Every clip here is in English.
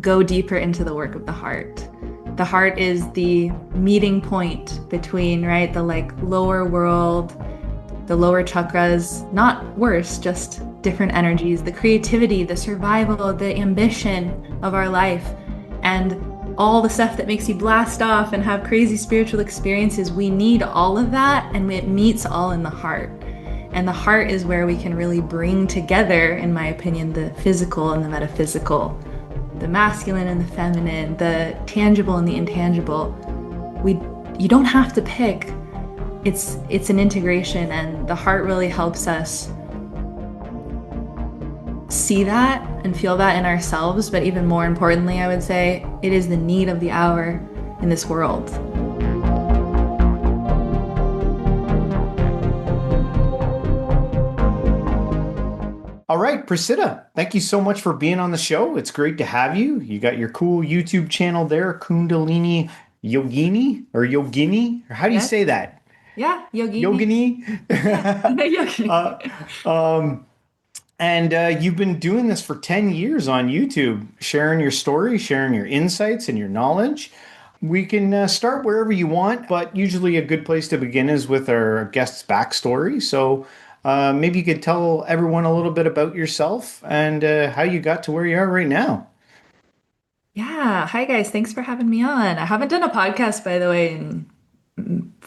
go deeper into the work of the heart. The heart is the meeting point between, right, the like lower world, the lower chakras, not worse, just different energies, the creativity, the survival, the ambition of our life, and all the stuff that makes you blast off and have crazy spiritual experiences. We need all of that, and it meets all in the heart. And the heart is where we can really bring together, in my opinion, the physical and the metaphysical, the masculine and the feminine, the tangible and the intangible. You don't have to pick. It's an integration, and the heart really helps us see that and feel that in ourselves. But even more importantly, I would say it is the need of the hour in this world. All right, Prasiddha, thank you so much for being on the show. It's great to have you. You got your cool YouTube channel there, Kundalini Yogini or Yogini, or how do you Yeah, say that? yeah, Yogini. Yogini? Yeah, uh, Yogini. um, and you've been doing this for 10 years on YouTube, sharing your story, sharing your insights and your knowledge. We can start wherever you want, but usually a good place to begin is with our guest's backstory. So maybe you could tell everyone a little bit about yourself and how you got to where you are right now. Yeah. Hi, guys. Thanks for having me on. I haven't done a podcast, by the way, in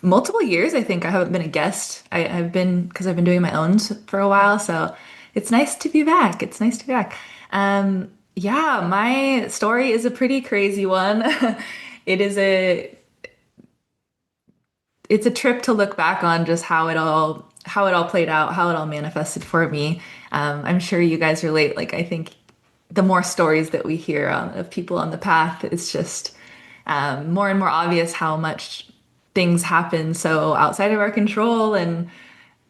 multiple years. I think I haven't been a guest. I've been, because I've been doing my own for a while. So it's nice to be back. It's nice to be back. Yeah, my story is a pretty crazy one. It is it's a trip to look back on just how it all played out, how it all manifested for me. I'm sure you guys relate. Like, I think the more stories that we hear of people on the path, it's just more and more obvious how much things happen so outside of our control and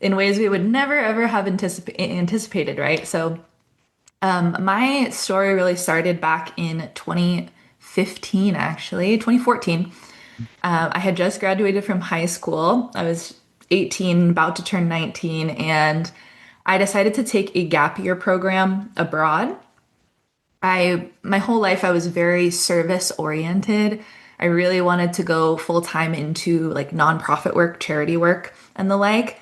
in ways we would never ever have anticipated, right? So my story really started back in 2015, actually, 2014. I had just graduated from high school. I was 18, about to turn 19, and I decided to take a gap year program abroad. My whole life I was very service oriented. I really wanted to go full time into like nonprofit work, charity work, and the like.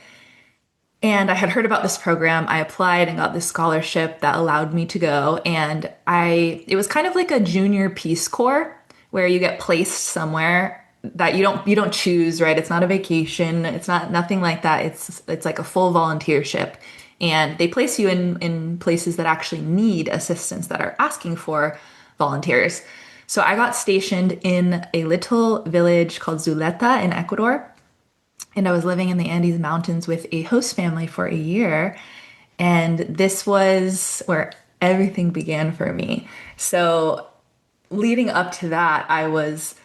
And I had heard about this program. I applied and got this scholarship that allowed me to go. And it was kind of like a junior Peace Corps where you get placed somewhere that you don't choose, right? It's not a vacation. It's not nothing like that. It's like a full volunteership. And they place you in places that actually need assistance, that are asking for volunteers. So I got stationed in a little village called Zuleta in Ecuador. And I was living in the Andes Mountains with a host family for a year. And this was where everything began for me. So leading up to that, I was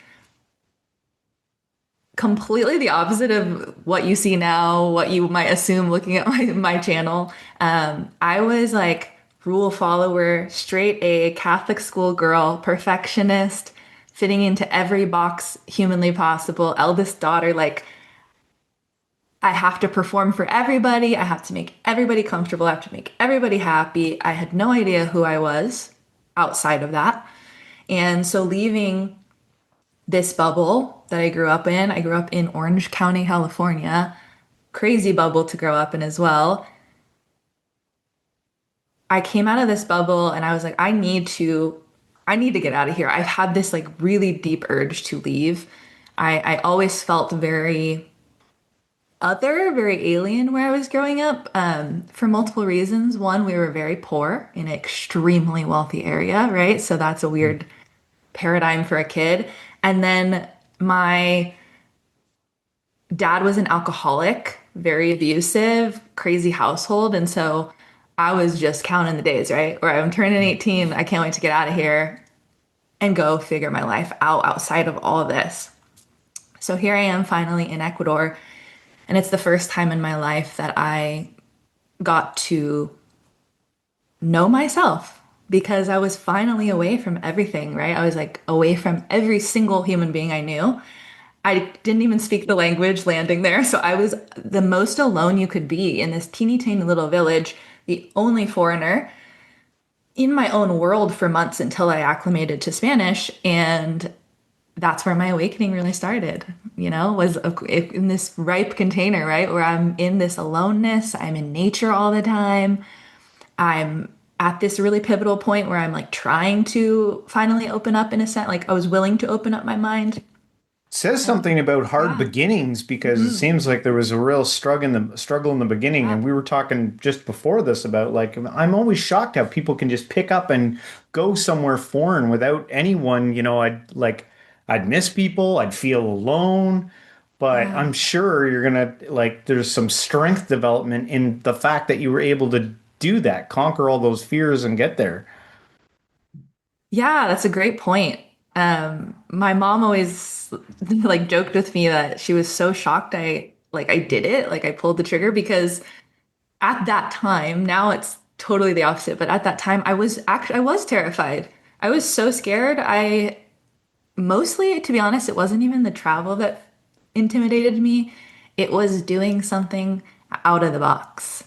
completely the opposite of what you see now, what you might assume looking at my channel. I was like rule follower, straight A, Catholic school girl, perfectionist, fitting into every box humanly possible, eldest daughter, like I have to perform for everybody. I have to make everybody comfortable. I have to make everybody happy. I had no idea who I was outside of that. And so leaving this bubble that I grew up in Orange County, California, crazy bubble to grow up in as well. I came out of this bubble and I was like, I need to get out of here. I've had this like really deep urge to leave. I always felt very very alien where I was growing up, for multiple reasons. One, we were very poor in an extremely wealthy area, right? So that's a weird paradigm for a kid. And then my dad was an alcoholic, very abusive, crazy household. And so I was just counting the days, right? Where I'm turning 18, I can't wait to get out of here and go figure my life out outside of all of this. So here I am finally in Ecuador. And it's the first time in my life that I got to know myself because I was finally away from everything, right? I was like away from every single human being I knew. I didn't even speak the language landing there. So I was the most alone you could be in this teeny tiny little village, the only foreigner in my own world for months until I acclimated to Spanish. And that's where my awakening really started, was in this ripe container, right? Where I'm in this aloneness, I'm in nature all the time. I'm at this really pivotal point where I'm like trying to finally open up in a sense, like I was willing to open up my mind. Says And something about hard yeah. beginnings because it Hmm. seems like there was a real struggle in the beginning. Yeah. And we were talking just before this about like I'm always shocked how people can just pick up and go somewhere foreign without anyone, I'd miss people, I'd feel alone. But Yeah. I'm sure you're gonna like there's some strength development in the fact that you were able to do that, conquer all those fears and get there. Yeah, that's a great point. My mom always like joked with me that she was so shocked I did it, like I pulled the trigger because at that time, now it's totally the opposite, but at that time I was terrified. I was so scared. I mostly, to be honest, it wasn't even the travel that intimidated me. It was doing something out of the box.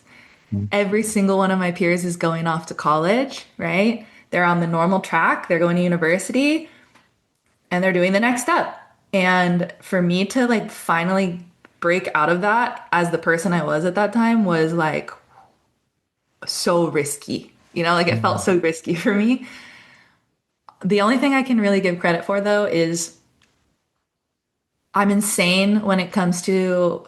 Every single one of my peers is going off to college, right? They're on the normal track, they're going to university, and they're doing the next step. And for me to like finally break out of that as the person I was at that time was like so risky. Like it felt so risky for me. The only thing I can really give credit for though is I'm insane when it comes to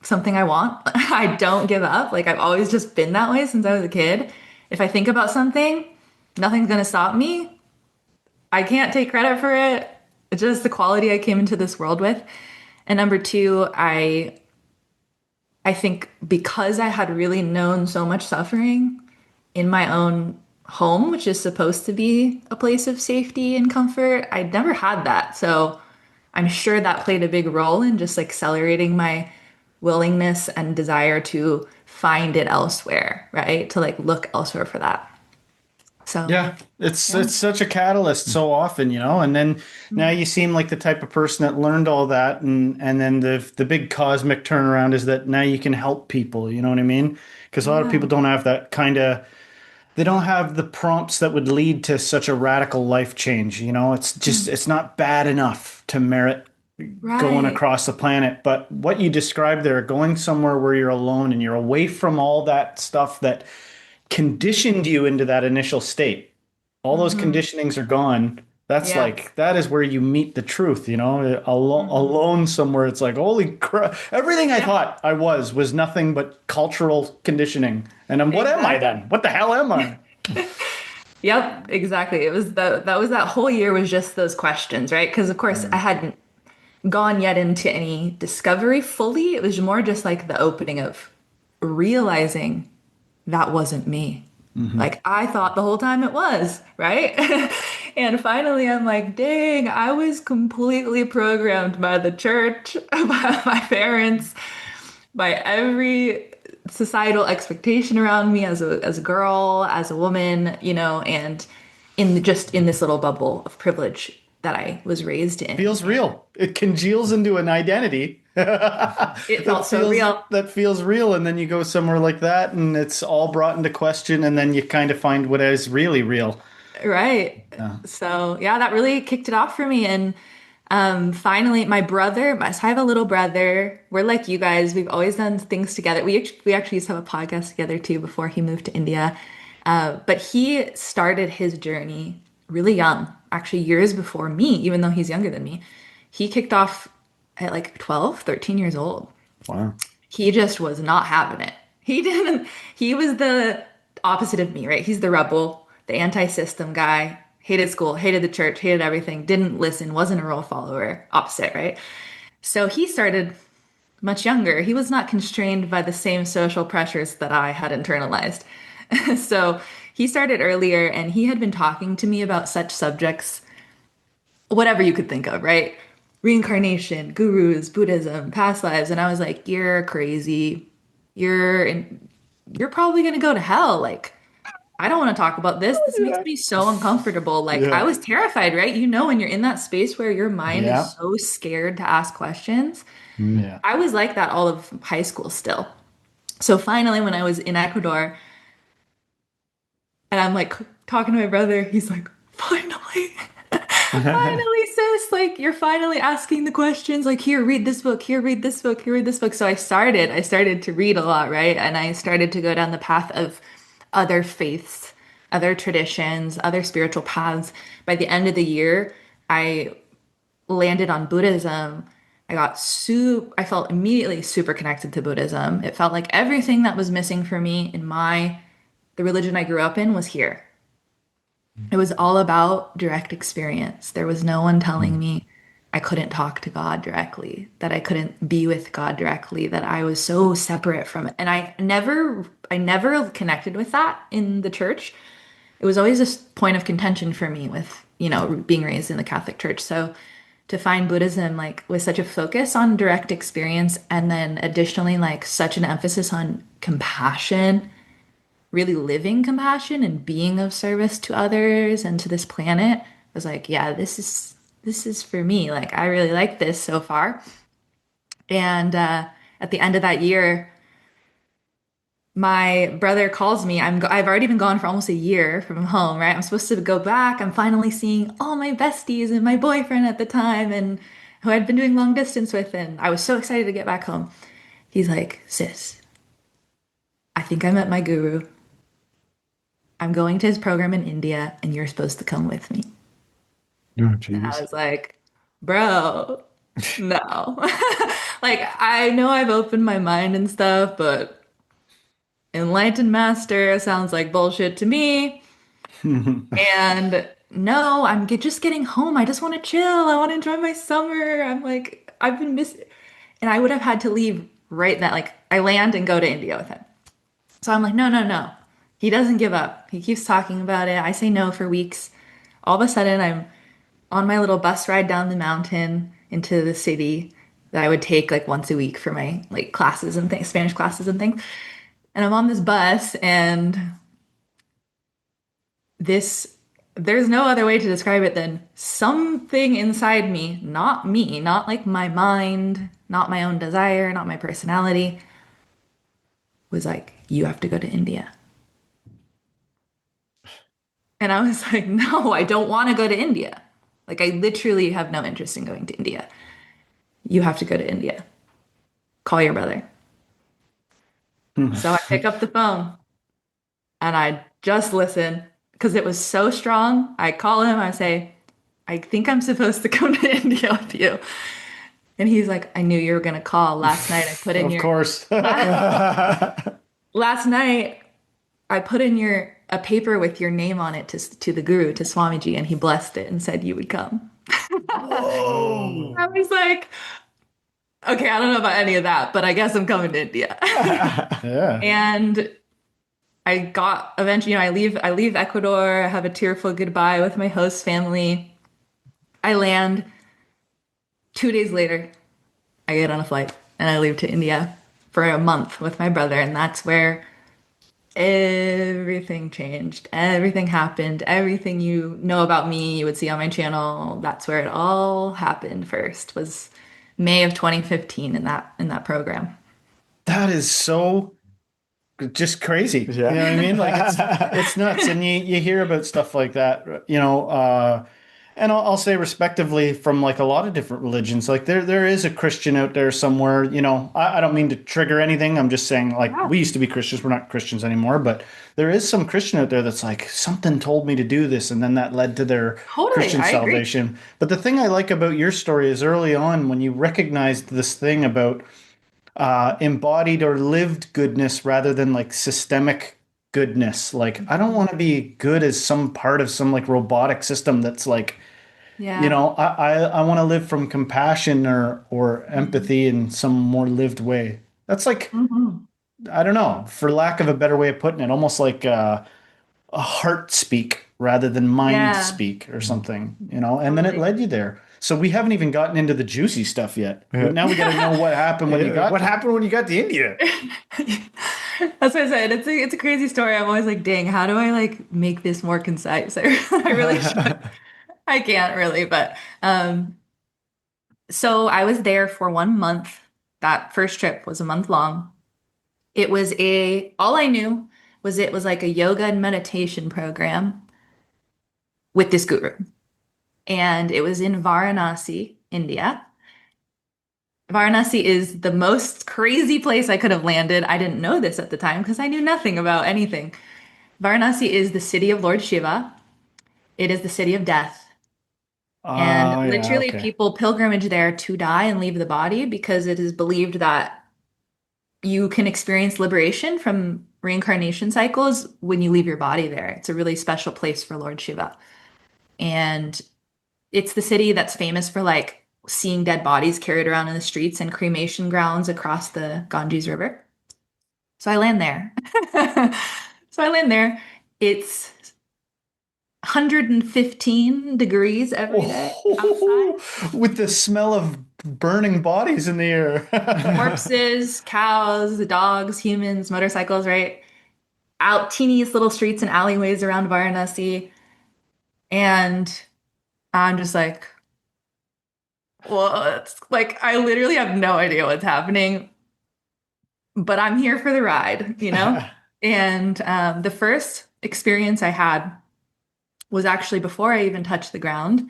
something I want. I don't give up. Like I've always just been that way since I was a kid. If I think about something, nothing's gonna stop me. I can't take credit for it. It's just the quality I came into this world with. And number two, I think because I had really known so much suffering in my own home, which is supposed to be a place of safety and comfort, I never had that. So I'm sure that played a big role in just like accelerating my willingness and desire to find it elsewhere, right? To like look elsewhere for that. So, Yeah, yeah. it's such a catalyst so often, and then now you seem like the type of person that learned all that, and then the big cosmic turnaround is that now you can help people, you know what I mean? Because a lot of Yeah. people don't have that kind of they don't have the prompts that would lead to such a radical life change, It's just Mm. it's not bad enough to merit going Right. across the planet, but what you described there, going somewhere where you're alone and you're away from all that stuff that conditioned you into that initial state. All those Hmm. conditionings are gone. That's Yeah. like that is where you meet the truth, Hmm. alone somewhere. It's like holy crap! Everything I Yep. thought I was nothing but cultural conditioning. And what am I Exactly. then? What the hell am I? Yep, exactly. It was that whole year was just those questions, right? Because of course I hadn't gone yet into any discovery fully. It was more just like the opening of realizing that wasn't me. Mhm. Like I thought the whole time it was, right? And finally I'm like, dang, I was completely programmed by the church, by my parents, by every societal expectation around me as a girl, as a woman, and just in this little bubble of privilege that I was raised in. Feels And real. It congeals into an identity it felt so real. that feels real, and then you go somewhere like that, and it's all brought into question, and then you kind of find what is really real. Right. Yeah. So yeah, that really kicked it off for me. And finally, my brother, so I have a little brother. We're like you guys. We've always done things together. We actually used to have a podcast together too before he moved to India. But he started his journey really young, actually years before me, even though he's younger than me. He kicked off at like 12, 13 years old. Wow. He just was not having it. He didn't, he was the opposite of me, right? He's the rebel, the anti-system guy, hated school, hated the church, hated everything, didn't listen, wasn't a rule follower, opposite, right? So he started much younger. He was not constrained by the same social pressures that I had internalized. So he started earlier and he had been talking to me about such subjects, whatever you could think of, right? Reincarnation, gurus, Buddhism, past lives. And I was like, you're crazy. You're in, you're probably gonna go to hell. Like, I don't want to talk about this. This makes Yeah. me so uncomfortable. Like, I Yeah. was terrified, right? When you're in that space where your mind is Yeah. so scared to ask questions. Yeah. I was like that all of high school still. So finally, when I was in Ecuador, And I'm like talking to my brother. He's like, finally, finally, sis, like you're finally asking the questions. Like, here, read this book, here, read this book, here, read this book. So I started to read a lot, right? And I started to go down the path of other faiths, other traditions, other spiritual paths. By the end of the year, I landed on Buddhism. I felt immediately super connected to Buddhism. It felt like everything that was missing for me in the religion I grew up in was here. It was all about direct experience. There was no one telling me I couldn't talk to God directly, that I couldn't be with God directly, that I was so separate from it. And I never connected with that in the church. It was always a point of contention for me with, being raised in the Catholic Church. So to find Buddhism like with such a focus on direct experience and then additionally like such an emphasis on compassion, really living compassion and being of service to others and to this planet, I was like, yeah, this is for me. Like I really like this so far. And at the end of that year, my brother calls me. I've already been gone for almost a year from home, right? I'm supposed to go back. I'm finally seeing all my besties and my boyfriend at the time and who I'd been doing long distance with, and I was so excited to get back home. He's like, sis, I think I met my guru. I'm going to his program in India and you're supposed to come with me. Oh, And I geez. was like, bro, no. Like, I know I've opened my mind and stuff, but enlightened master sounds like bullshit to me. And no, just getting home. I just want to chill. I want to enjoy my summer. I'm like, I've been missing. And I would have had to leave right then. Like, I land and go to India with him. So I'm like, no, no, no. He doesn't give up. He keeps talking about it. I say no for weeks. All of a sudden, I'm on my little bus ride down the mountain into the city that I would take like once a week for my like classes and things, Spanish classes and things. And I'm on this bus and this there's no other way to describe it than something inside me, not like my mind, not my own desire, not my personality, was like, you have to go to India. And I was like, no, I don't want to go to India. Like, I literally have no interest in going to India. You have to go to India. Call your brother. So I pick up the phone and I just listen because it was so strong. I call him, I say, I think I'm supposed to come to India with you. And he's like, I knew you were going to call. Last night I put in Of your course. last night I put in your a paper with your name on it to the guru, to Swamiji, and he blessed it and said you would come. Whoa. I was like, okay, I don't know about any of that, but I guess I'm coming to India. Yeah. And I got eventually, I leave Ecuador, I have a tearful goodbye with my host family. I land 2 days later, I get on a flight and I leave to India for a month with my brother, and that's where everything changed. Everything happened. Everything you know about me, you would see on my channel. That's where it all happened first, was May of 2015 in that program. That is so just crazy. You know what I mean? Like Yeah. it's nuts. And you hear about stuff like that, and I'll say respectively from like a lot of different religions. Like there is a Christian out there somewhere, I don't mean to trigger anything. I'm just saying like Yeah, we used to be Christians, we're not Christians anymore, but there is some Christian out there that's like something told me to do this and then that led to their totally. Christian I agree. salvation. But the thing I like about your story is early on when you recognized this thing about embodied or lived goodness rather than like systemic goodness. Like, I don't want to be good as some part of some like robotic system that's like, Yeah. I want to live from compassion or Mhm. empathy in some more lived way. That's like, Mhm. I don't know, for lack of a better way of putting it, almost like a heart speak rather than mind Yeah, speak or something, and then it totally. led you there. So we haven't even gotten into the juicy stuff yet. Yeah. Now we got to know what happened when you Yeah. got What there. happened when you got to India? That's what I said. It's a crazy story. I'm always like, dang, how do I like make this more concise? I really should. I can't really, but so I was there for 1 month. That first trip was a month long. It was all I knew was it was like a yoga and meditation program with this guru. And it was in Varanasi, India. Varanasi is the most crazy place I could have landed. I didn't know this at the time because I knew nothing about anything. Varanasi is the city of Lord Shiva. It is the city of death. And Oh, yeah, literally, okay. people pilgrimage there to die and leave the body because it is believed that you can experience liberation from reincarnation cycles when you leave your body there. It's a really special place for Lord Shiva. And it's the city that's famous for like seeing dead bodies carried around in the streets and cremation grounds across the Ganges River. So I land there. So I land there. It's 115 degrees every day outside. Oh, with the smell of burning bodies in the air. Corpses, cows, dogs, humans, motorcycles, right? Out teeniest little streets and alleyways around Varanasi. And I'm just like, what? Like, I literally have no idea what's happening, but I'm here for the ride, you know? And the first experience I had was actually before I even touched the ground.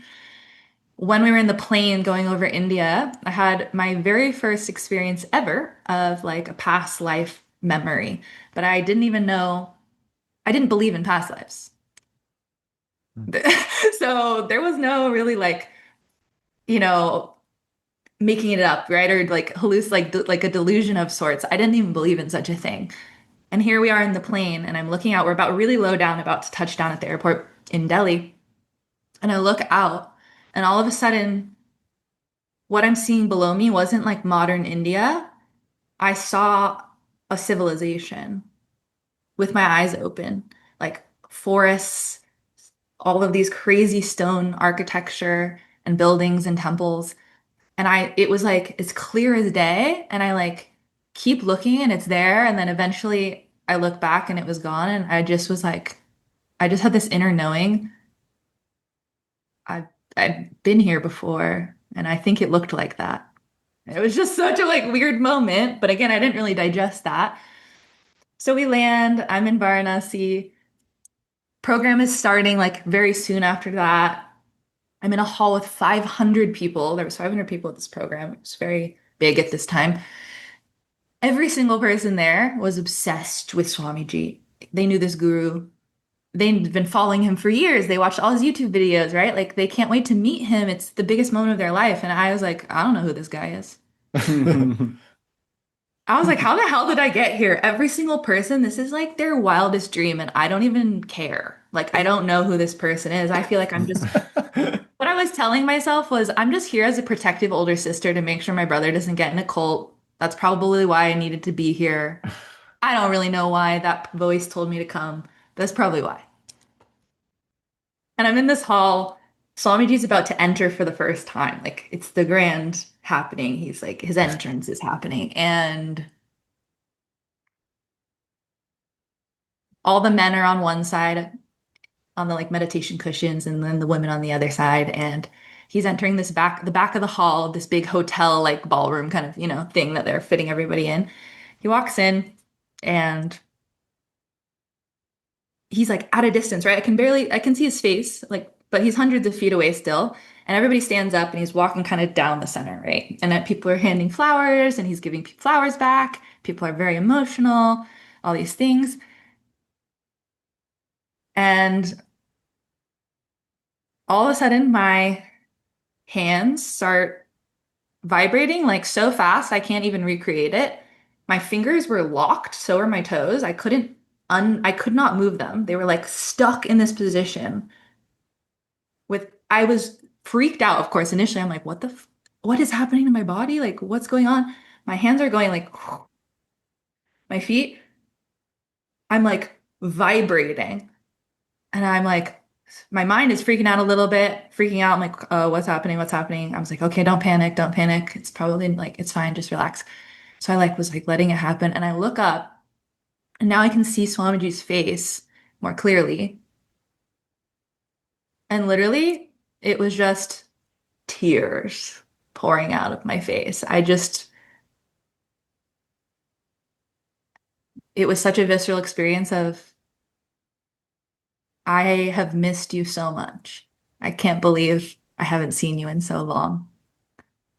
When we were in the plane going over India, I had my very first experience ever of like a past life memory, but I didn't even know, I didn't believe in past lives. So there was no really like, you know, making it up, right? Or like like a delusion of sorts. I didn't even believe in such a thing. And here we are in the plane, and I'm looking out. We're about really low down, about to touch down at the airport in Delhi. And I look out, and all of a sudden, what I'm seeing below me wasn't like modern India. I saw a civilization with my eyes open, like forests, all of these crazy stone architecture and buildings and temples. And it was like it's clear as day. And I like keep looking and it's there. And then eventually I look back and it was gone. And I just was like, I just had this inner knowing. I've I've been here before, and I think it looked like that. It was just such a like weird moment. But again, I didn't really digest that. So we land, I'm in Varanasi. Program is starting like very soon after that. I'm in a hall with 500 people. There was 500 people at this program. It was very big at this time. Every single person there was obsessed with Swamiji. They knew this guru. They'd been following him for years. They watched all his YouTube videos, right? Like they can't wait to meet him. It's the biggest moment of their life. And I was like, I don't know who this guy is. I was like, how the hell did I get here? Every single person, this is like their wildest dream, and I don't even care. Like, I don't know who this person is. I feel like I'm just, what I was telling myself was, I'm just here as a protective older sister to make sure my brother doesn't get in a cult. That's probably why I needed to be here. I don't really know why that voice told me to come. That's probably why. And I'm in this hall. Swamiji's about to enter for the first time. Like, it's the grand happening. He's like, his entrance is happening. And all the men are on one side on the like meditation cushions and then the women on the other side, and he's entering the back of the hall, this big hotel like ballroom kind of, thing that they're fitting everybody in. He walks in and he's like at a distance, right? I can see his face, like, but he's hundreds of feet away still. And everybody stands up and he's walking kind of down the center, right? And people are handing flowers and he's giving flowers back. People are very emotional, all these things. And all of a sudden, my hands start vibrating like so fast, I can't even recreate it. My fingers were locked, so were my toes. I could not move them. They were like stuck in this position I was freaked out, of course. Initially, I'm like, what is happening to my body? Like, what's going on? My hands are going like, my feet, I'm like vibrating. And I'm like, my mind is freaking out a little bit, freaking out. I'm like, oh, what's happening? What's happening? I was like, okay, don't panic, don't panic. It's probably like, it's fine, just relax. So I like was like letting it happen. And I look up and now I can see Swamiji's face more clearly. And literally, it was just tears pouring out of my face. it was such a visceral experience of, I have missed you so much. I can't believe I haven't seen you in so long.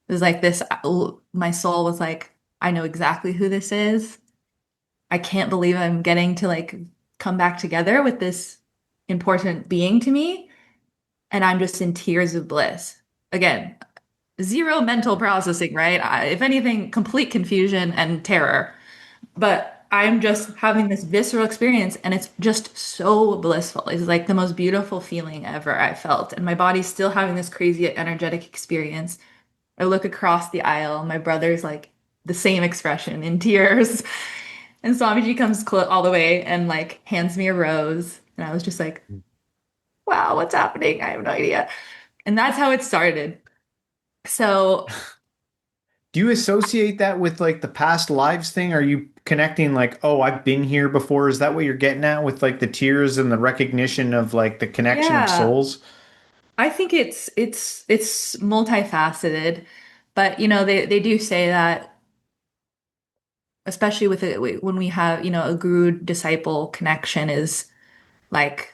It was like this, my soul was like, I know exactly who this is. I can't believe I'm getting to like come back together with this important being to me. And I'm just in tears of bliss. Again, zero mental processing, right? If anything, complete confusion and terror. But I'm just having this visceral experience and it's just so blissful. It's like the most beautiful feeling ever I felt. And my body's still having this crazy energetic experience. I look across the aisle, my brother's like the same expression in tears. And Swamiji comes all the way and like hands me a rose. And I was just like, wow, what's happening? I have no idea. And that's how it started. So, Do you associate that with like the past lives thing? Are you connecting like, oh, I've been here before? Is that what you're getting at with like the tears and the recognition of like the connection of yeah, souls? I think it's multifaceted, but they do say that, especially with it when we have, a guru disciple connection is like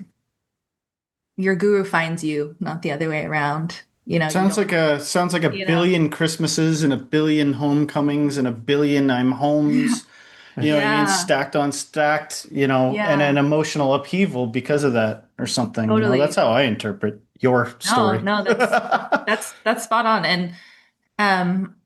your guru finds you, not the other way around. You don't, Sounds like a you know. billion Christmases and a billion homecomings and a billion I'm homes. You know what I mean? Yeah. Stacked on stacked, and an Yeah, emotional upheaval because of that or something. That's totally. how I interpret your No, story. no, that's spot on. And um,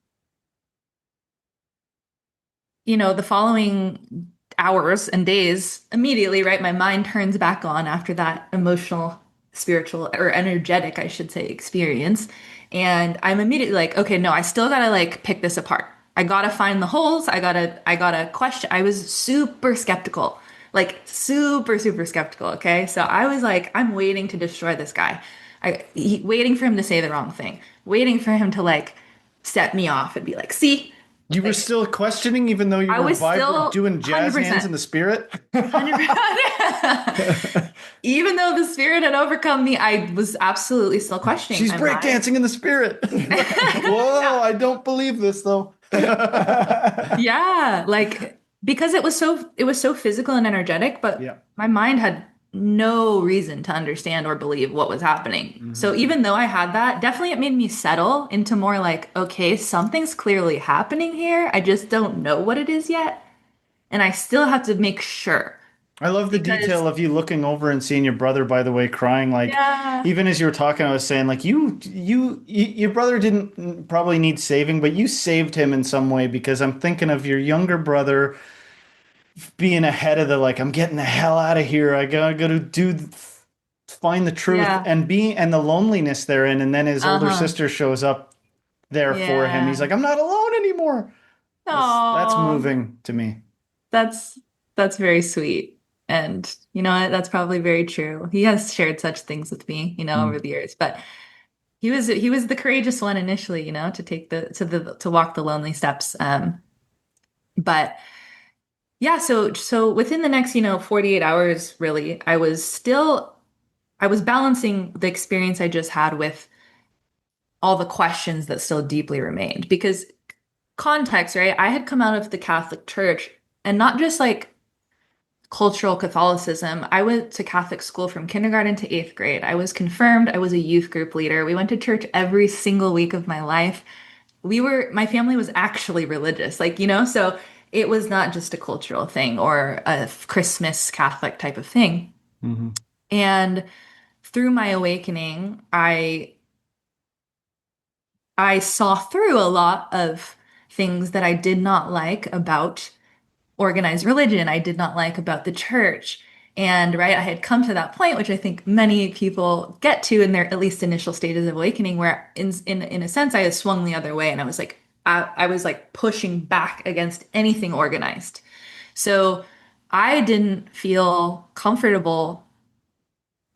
the following hours and days, immediately, right, my mind turns back on after that emotional, spiritual, or energetic, I should say, experience. And I'm immediately like, okay, no, I still gotta like pick this apart. I gotta find the holes. I gotta question. I was super skeptical, like super, super skeptical. Okay. So I was like, I'm waiting to destroy this guy. Waiting for him to say the wrong thing, waiting for him to like set me off and be like, see, You were like still questioning even though you I were was still doing jazz hands 100%, in the spirit? 100%. Even though the spirit had overcome me, I was absolutely still questioning, She's am I? breakdancing in the spirit. Whoa, Yeah. I don't believe this though. Yeah, like because it was so physical and energetic, but Yeah. my mind had no reason to understand or believe what was happening. So Mhm. even though I had that, definitely it made me settle into more like, okay, something's clearly happening here. I just don't know what it is yet. And I still have to make sure I love the because detail of you looking over and seeing your brother, by the way, crying. Like, yeah. even as you were talking, I was saying, like, your brother didn't probably need saving, but you saved him in some way because I'm thinking of your younger brother being ahead of the, like, I'm getting the hell out of here. I gotta go to find the truth Yeah. and the loneliness therein. And then his older Uh-huh. sister shows up there for him. He's Yeah. like, I'm not alone anymore. That's Oh, moving to me. that's that's very sweet. And you know what? That's probably very true. He has shared such things with me, over Mm. the years. But he was the courageous one initially, to take to walk the lonely steps. But yeah, so within the next, 48 hours, really, I was balancing the experience I just had with all the questions that still deeply remained. Because context, right? I had come out of the Catholic Church and not just like cultural Catholicism. I went to Catholic school from kindergarten to eighth grade. I was confirmed. I was a youth group leader. We went to church every single week of my life. My family was actually religious, like, so it was not just a cultural thing or a Christmas Catholic type of thing. Mhm. And through my awakening, I saw through a lot of things that I did not like about organized religion. I did not like about the church. And right, I had come to that point, which I think many people get to in their at least initial stages of awakening, where in a sense I had swung the other way, and I was like, I was like pushing back against anything organized. So I didn't feel comfortable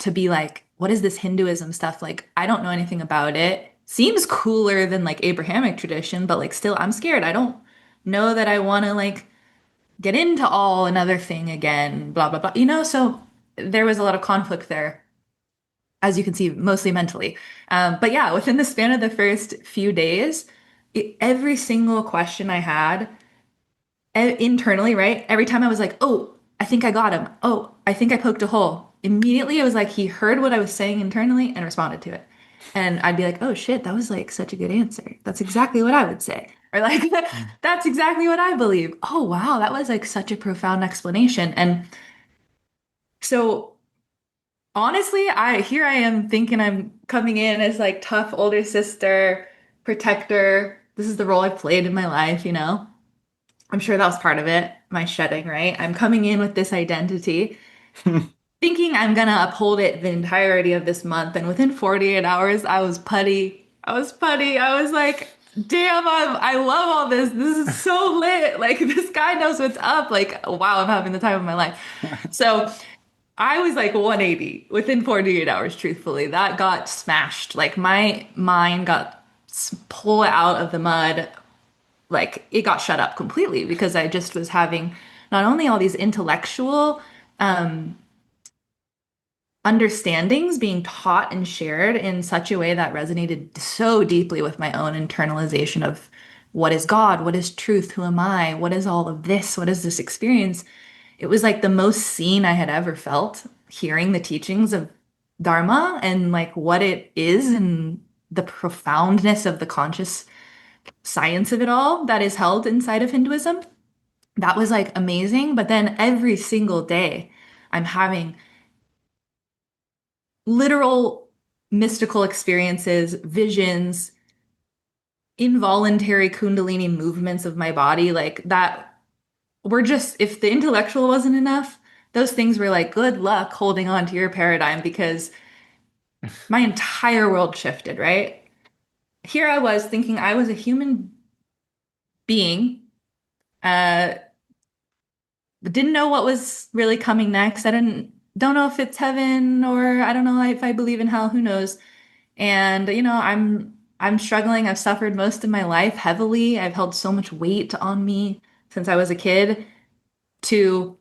to be like, what is this Hinduism stuff? Like, I don't know anything about it. Seems cooler than like Abrahamic tradition, but like still, I'm scared. I don't know that I want to like get into all another thing again, blah, blah, blah. So there was a lot of conflict there, as you can see, mostly mentally. But yeah, within the span of the first few days, every single question I had internally, right? Every time I was like, oh, I think I got him. Oh, I think I poked a hole. Immediately, it was like he heard what I was saying internally and responded to it. And I'd be like, oh shit, that was like such a good answer. That's exactly what I would say. Or like, that's exactly what I believe. Oh, wow, that was like such a profound explanation. And so honestly, I am thinking I'm coming in as like tough older sister, protector. This is the role I've played in my life, you know? I'm sure that was part of it, my shedding, right? I'm coming in with this identity, thinking I'm gonna uphold it the entirety of this month. And within 48 hours, I was putty. I was putty. I was like, damn, I love all this. This is so lit. Like, this guy knows what's up. Like, wow, I'm having the time of my life. So I was like 180 within 48 hours, truthfully. That got smashed. Like, my mind got pulled out of the mud, like it got shut up completely because I just was having not only all these intellectual understandings being taught and shared in such a way that resonated so deeply with my own internalization of what is God, what is truth, who am I, what is all of this, what is this experience. It was like the most seen I had ever felt hearing the teachings of Dharma and like what it is and the profoundness of the conscious science of it all that is held inside of Hinduism. That was like amazing. But then every single day, I'm having literal mystical experiences, visions, involuntary Kundalini movements of my body, like that were just, if the intellectual wasn't enough, those things were like, good luck holding on to your paradigm because my entire world shifted, right? Here I was thinking I was a human being, uh, didn't know what was really coming next. I don't know if it's heaven or I don't know if I believe in hell, who knows. And you know, I'm struggling. I've suffered most of my life heavily. I've held so much weight on me since I was a kid to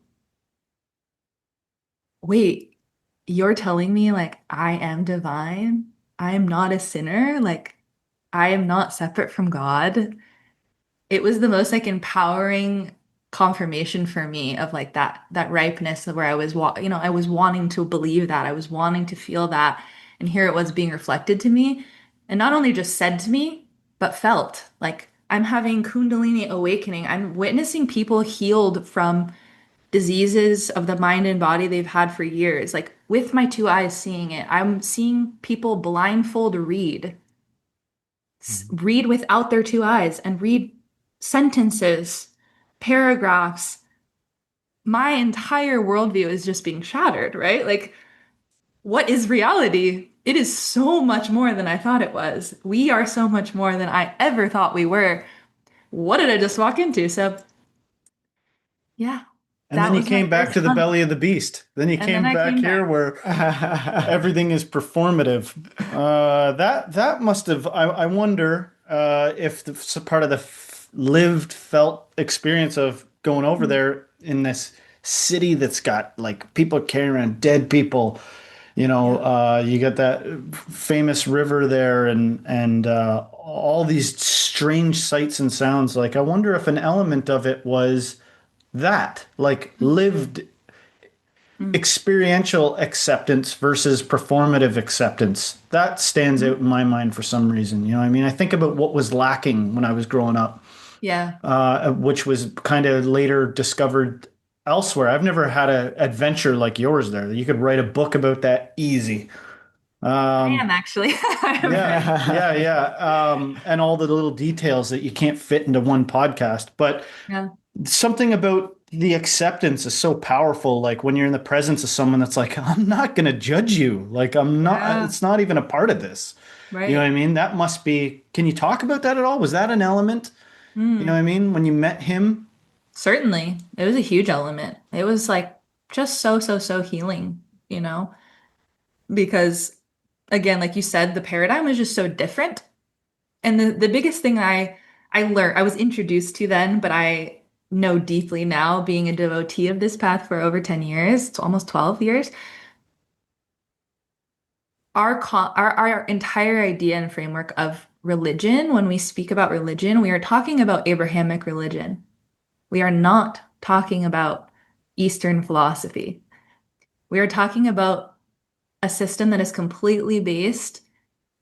wait, you're telling me like I am divine? I am not a sinner? Like I am not separate from God? It was the most like empowering confirmation for me of like that ripeness where I was you know, I was wanting to believe that, I was wanting to feel that, and here it was being reflected to me, and not only just said to me but felt like I'm having Kundalini awakening. I'm witnessing people healed from diseases of the mind and body they've had for years, like with my two eyes seeing it. I'm seeing people blindfold read without their two eyes and read sentences, paragraphs. My entire worldview is just being shattered, right? Like, what is reality? It is so much more than I thought it was. We are so much more than I ever thought we were. What did I just walk into? So, yeah, And that then you was my came back first to the month. belly of the beast. Then you And then came I back came here back. where everything is performative. That must have. I wonder if part of the lived, felt experience of going over there in this city that's got like people carrying around dead people. Yeah. You got that famous river there, and all these strange sights and sounds. Like, I wonder if an element of it was that, like lived Mm. experiential acceptance versus performative acceptance. That stands out in Mm. my mind for some reason. You know what I mean? I think about what was lacking when I was growing up, Yeah. which was kind of later discovered elsewhere. I've never had an adventure like yours there. You could write a book about that easy. I Um, am actually. I'm yeah, ready. yeah, yeah. And all the little details that you can't fit into one podcast. But Yeah. something about the acceptance is so powerful. Like when you're in the presence of someone that's like, I'm not going to judge you. Like, I'm not, Yeah. it's not even a part of this. You know what I Right. mean? That must be, can you talk about that at all? Was that an element? You know what Mm. I mean? When you met him? Certainly. It was a huge element. It was like just so healing, you know, because again, like you said, the paradigm was just so different. And the biggest thing I learned, I was introduced to then, but I know deeply now, being a devotee of this path for over 10 years, it's almost 12 years, our entire idea and framework of religion, when we speak about religion, we are talking about Abrahamic religion. We are not talking about Eastern philosophy. We are talking about a system that is completely based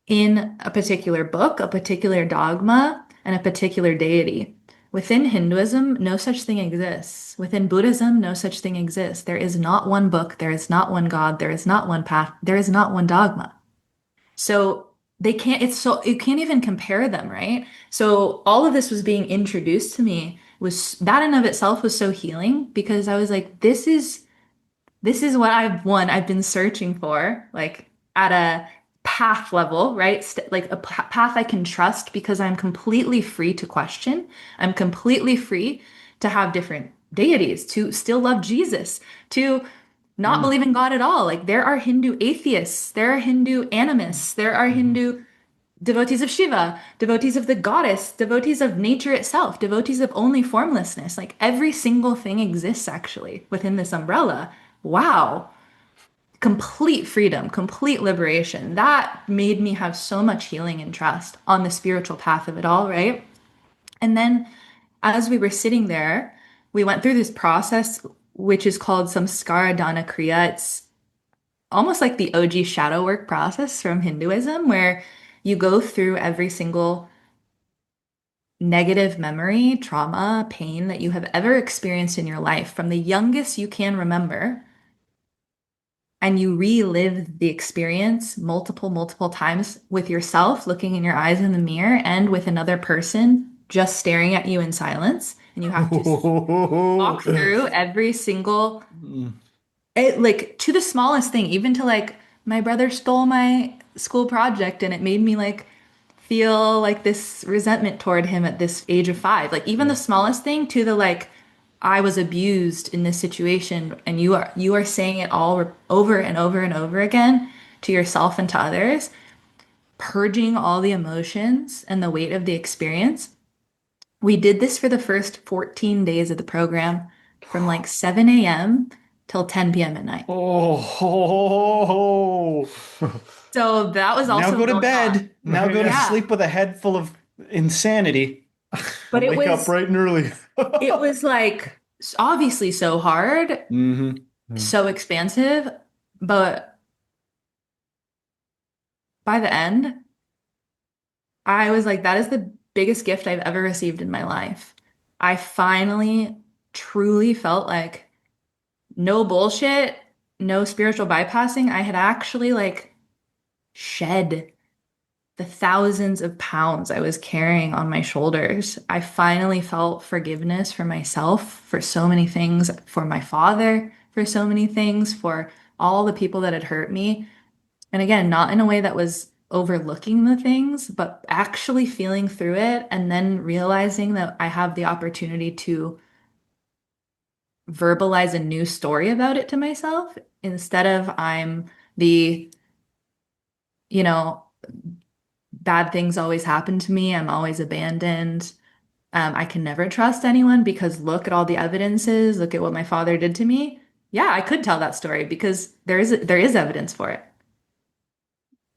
in a particular book, a particular dogma, and a particular deity. Within Hinduism, no such thing exists. Within Buddhism, no such thing exists. There is not one book, there is not one God, there is not one path, there is not one dogma. So they can't, it's so, you can't even compare them, right? So all of this was being introduced to me was that in of itself was so healing because I was like, this is what I've been searching for, like at a path level, right? Like a path I can trust because I'm completely free to question. I'm completely free to have different deities, to still love Jesus, to not Mm. believe in God at all. Like there are Hindu atheists, there are Hindu animists, there are Mhm. Hindu devotees of Shiva, devotees of the goddess, devotees of nature itself, devotees of only formlessness. Like every single thing exists actually within this umbrella. Wow. Complete freedom, complete liberation. That made me have so much healing and trust on the spiritual path of it all, right? And then as we were sitting there, we went through this process, which is called Samskara Dana Kriya. It's almost like the OG shadow work process from Hinduism, where you go through every single negative memory, trauma, pain that you have ever experienced in your life from the youngest you can remember. And you relive the experience multiple times with yourself, looking in your eyes in the mirror, and with another person just staring at you in silence. And you have to walk through every single like to the smallest thing, even to like my brother stole my school project and it made me like feel like this resentment toward him at this age of 5. Like even the Yeah. smallest thing to the like I was abused in this situation and you are saying it all over and over and over again to yourself and to others, purging all the emotions and the weight of the experience. We did this for the first 14 days of the program from like 7 a.m. till 10 p.m. at night. Oh, So that was now also go to going on. bed. Now go to Yeah. sleep with a head full of insanity But and it wake up was bright and early. it was like obviously so hard, Hmm. so expansive, but by the end, I was like, that is the biggest gift I've ever received in my life. I finally truly felt like no bullshit, no spiritual bypassing. I had actually like shed the thousands of pounds I was carrying on my shoulders. I finally felt forgiveness for myself for so many things, for my father for so many things, for all the people that had hurt me. And again, not in a way that was overlooking the things, but actually feeling through it and then realizing that I have the opportunity to verbalize a new story about it to myself instead of I'm the, you know, bad things always happen to me. I'm always abandoned. I can never trust anyone because look at all the evidences. Look at what my father did to me. Yeah, I could tell that story because there is evidence for it.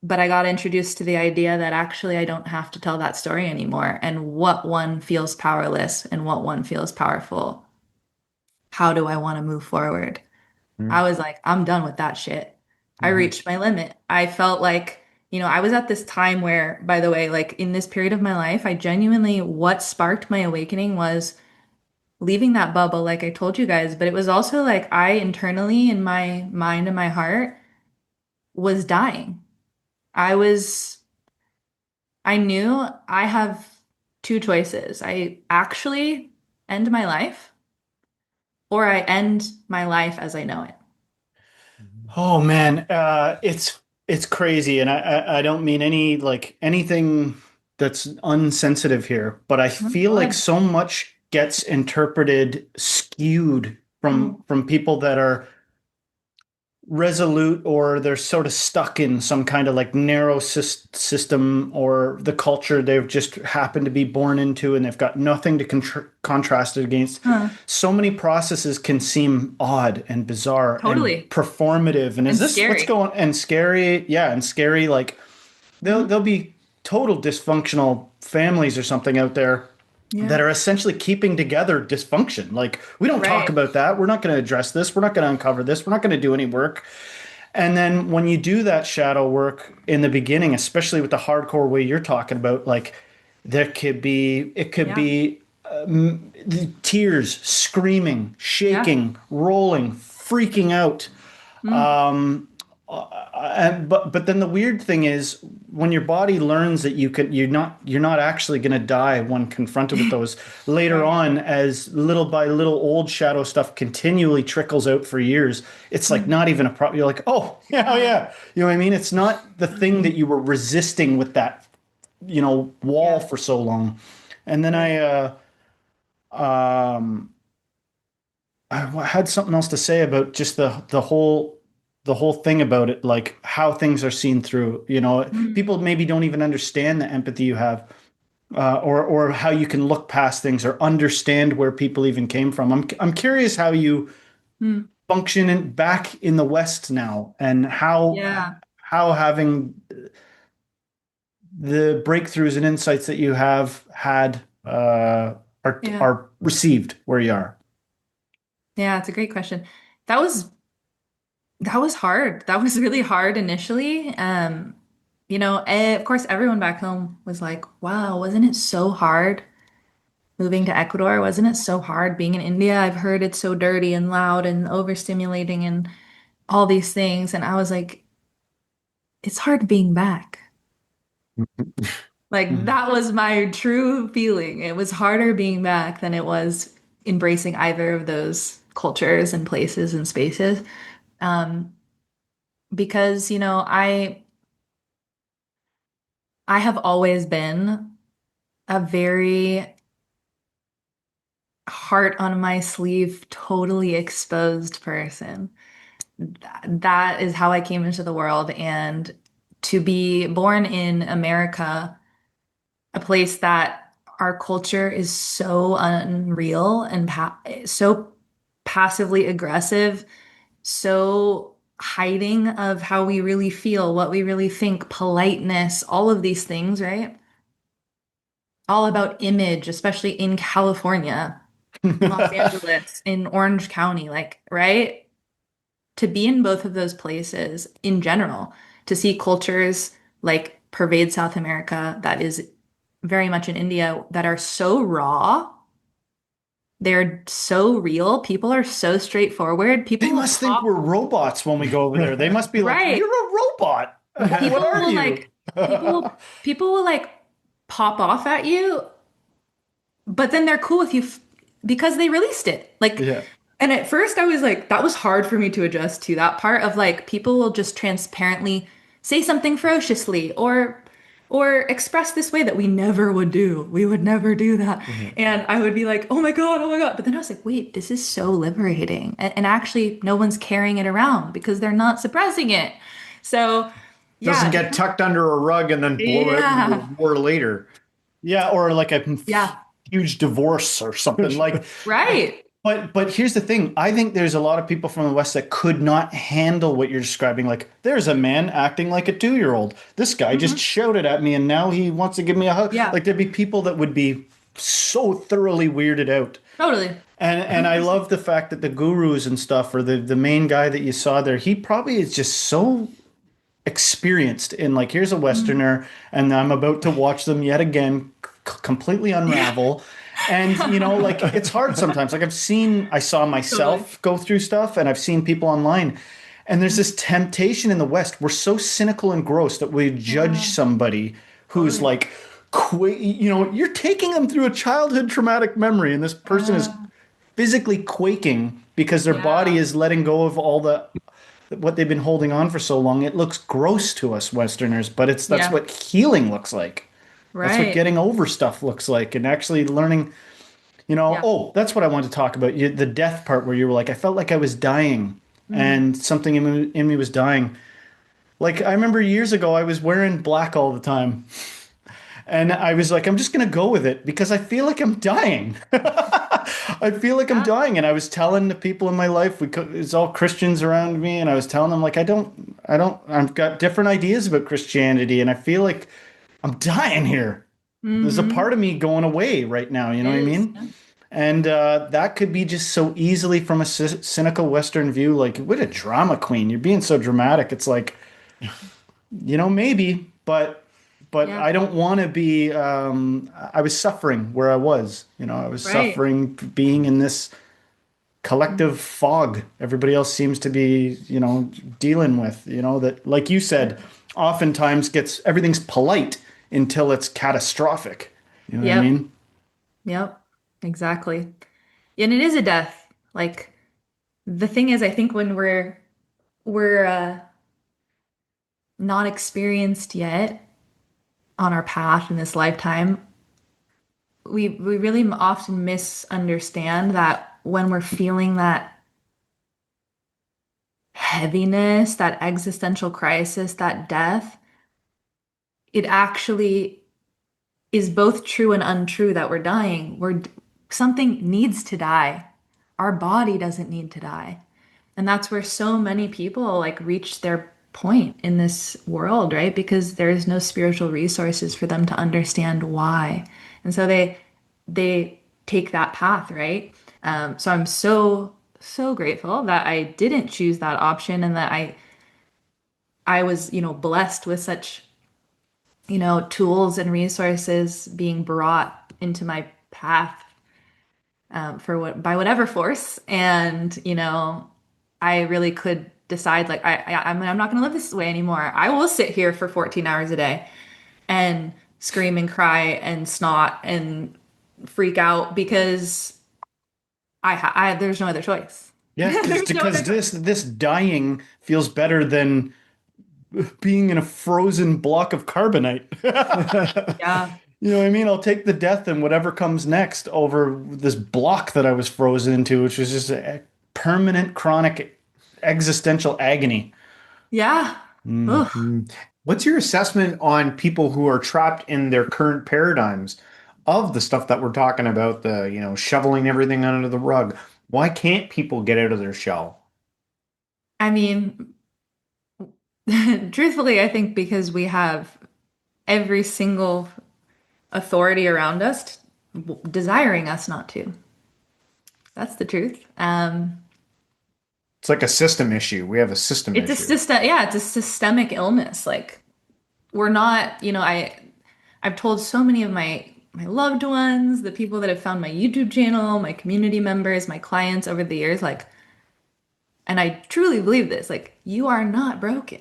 But I got introduced to the idea that actually I don't have to tell that story anymore. And what one feels powerless and what one feels powerful. How do I want to move forward? I was like, I'm done with that shit. I Hmm. reached my limit. I felt like, I was at this time where, by the way, like in this period of my life, I genuinely, what sparked my awakening was leaving that bubble, like I told you guys. But it was also like I internally, in my mind and my heart, was dying. I was, I knew I have two choices. I actually end my life or I end my life as I know it. Oh man, it's crazy, and I don't mean any like anything that's unsensitive here, but I Oh, feel like God. so much gets interpreted skewed Mhm. from people that are resolute, or they're sort of stuck in some kind of like narrow system, or the culture they've just happened to be born into, and they've got nothing to contrast it against. Huh. So many processes can seem odd and bizarre and Totally. performative. And is And this what's scary. going, and scary? Yeah, and scary. Like there'll Mhm. be total dysfunctional families or something out there, Yeah. that are essentially keeping together dysfunction. Like, we don't talk Right. about that. We're not going to address this. We're not going to uncover this. We're not going to do any work. And then when you do that shadow work in the beginning, especially with the hardcore way you're talking about, like, it could Yeah. be tears, screaming, Yeah. shaking, rolling, freaking out. Mm. But then the weird thing is, when your body learns that you're not actually going to die when confronted with those later Right. on, as little by little old shadow stuff continually trickles out for years. It's like Mm. not even a problem. You're like, oh yeah, oh, Yeah. yeah, you know what I mean? It's not the thing Mhm. that you were resisting with that, wall Yeah. for so long. And then Right. um I had something else to say about just the whole thing about it, like how things are seen through. Mm. People maybe don't even understand the empathy you have, or how you can look past things or understand where people even came from. I'm curious how you Mm. function back in the West now, and Yeah. how having the breakthroughs and insights that you have had Yeah. are received where you are. Yeah, it's a great question. That was that was hard. That was really hard initially. Of course everyone back home was like, "Wow, wasn't it so hard moving to Ecuador? Wasn't it so hard being in India? I've heard it's so dirty and loud and overstimulating and all these things." And I was like, "It's hard being back." Like Mhm. that was my true feeling. It was harder being back than it was embracing either of those cultures and places and spaces. Um, because, I have always been a very heart on my sleeve, totally exposed person. That is how I came into the world. And to be born in America, a place that our culture is so unreal and so passively aggressive, so hiding of how we really feel, what we really think, politeness, all of these things, right? All about image, especially in California, in Los Angeles, in Orange County, like, right? To be in both of those places in general, to see cultures like pervade South America, that is very much in India, that are so raw, they're so real, people are so straightforward, They people will must think pop, we're robots when we go over there. They must be like, right? "You're a robot. What People are will you?" like, people will like pop off at you, but then they're cool with you because they released it. Like, Yeah. and at first I was like, that was hard for me to adjust to that part of like people will just transparently say something ferociously or express this way that we never would do. We would never do that. Mhm. And I would be like, oh my God, oh my God. But then I was like, wait, this is so liberating. And actually, no one's carrying it around because they're not suppressing it. So, Doesn't yeah, get tucked under a rug and then blow out into a yeah, war later. Yeah, or like a yeah, huge divorce or something. Like, right. but here's the thing. I think there's a lot of people from the West that could not handle what you're describing. Like, there's a man acting like a 2-year-old. This guy just Mhm. shouted at me and now he wants to give me a hug. Yeah, Like, there'd be people that would be so thoroughly weirded out. totally. And I 100%. love the fact that the gurus and stuff, or the main guy that you saw there, he probably is just so experienced in, like, here's a Mhm. Westerner, and I'm about to watch them yet again completely Yeah. unravel. And like, it's hard sometimes. Like, I saw Totally. myself go through stuff, and I've seen people online, and there's this temptation in the West. We're so cynical and gross that we judge Yeah, somebody who's totally. like, you're taking them through a childhood traumatic memory, and this person is Uh, physically quaking because their body yeah, is letting go of all the what they've been holding on for so long. It looks gross to us Westerners, but that's yeah, what healing looks like. That's what right. getting over stuff looks like, and actually learning. Yeah. Oh, that's what I want to talk about. The death part, where you were like, I felt like I was dying, Mm. and something in me was dying. Like, I remember years ago, I was wearing black all the time. And I was like, I'm just going to go with it because I feel like I'm dying. I feel like I'm Yeah. dying. And I was telling the people in my life, it's all Christians around me. And I was telling them, like, I've got different ideas about Christianity. And I feel like I'm dying here. There's a Mm-hmm. part of me going away right now. You know It what I is. mean? Yeah. And that could be just so easily from a cynical Western view. Like, what a drama queen! You're being so dramatic. It's like, maybe, but Yeah. I don't want to be. I was suffering where I was. I was Right. suffering being in this collective fog everybody else seems to be, dealing with. That, like you said, oftentimes gets everything's polite until it's catastrophic. You know what I Yep. mean? Yep. Exactly. And it is a death. Like the thing is, I think when we're not experienced yet on our path in this lifetime, we really often misunderstand that when we're feeling that heaviness, that existential crisis, that death, it actually is both true and untrue that we're dying. Something needs to die. Our body doesn't need to die. And that's where so many people like reach their point in this world, right? Because there's no spiritual resources for them to understand why. And so they take that path, right? So I'm so grateful that I didn't choose that option and that I was, blessed with such, tools and resources being brought into my path for what by whatever force. And, I really could decide like I'm not going to live this way anymore. I will sit here for 14 hours a day and scream and cry and snot and freak out because I there's no other choice. Yeah, because There's no other choice. this dying feels better than being in a frozen block of carbonite. Yeah. You know what I mean? I'll take the death and whatever comes next over this block that I was frozen into, which was just a permanent, chronic, existential agony. Yeah. Ugh. Mhm. What's your assessment on people who are trapped in their current paradigms of the stuff that we're talking about, the, shoveling everything under the rug? Why can't people get out of their shell? I mean, truthfully, I think because we have every single authority around us desiring us not to. That's the truth. It's like a system issue. We have a system It's a issue. system, yeah, it's a systemic illness. Like we're not, I've told so many of my loved ones, the people that have found my YouTube channel, my community members, my clients over the years, like, and I truly believe this, like, you are not broken.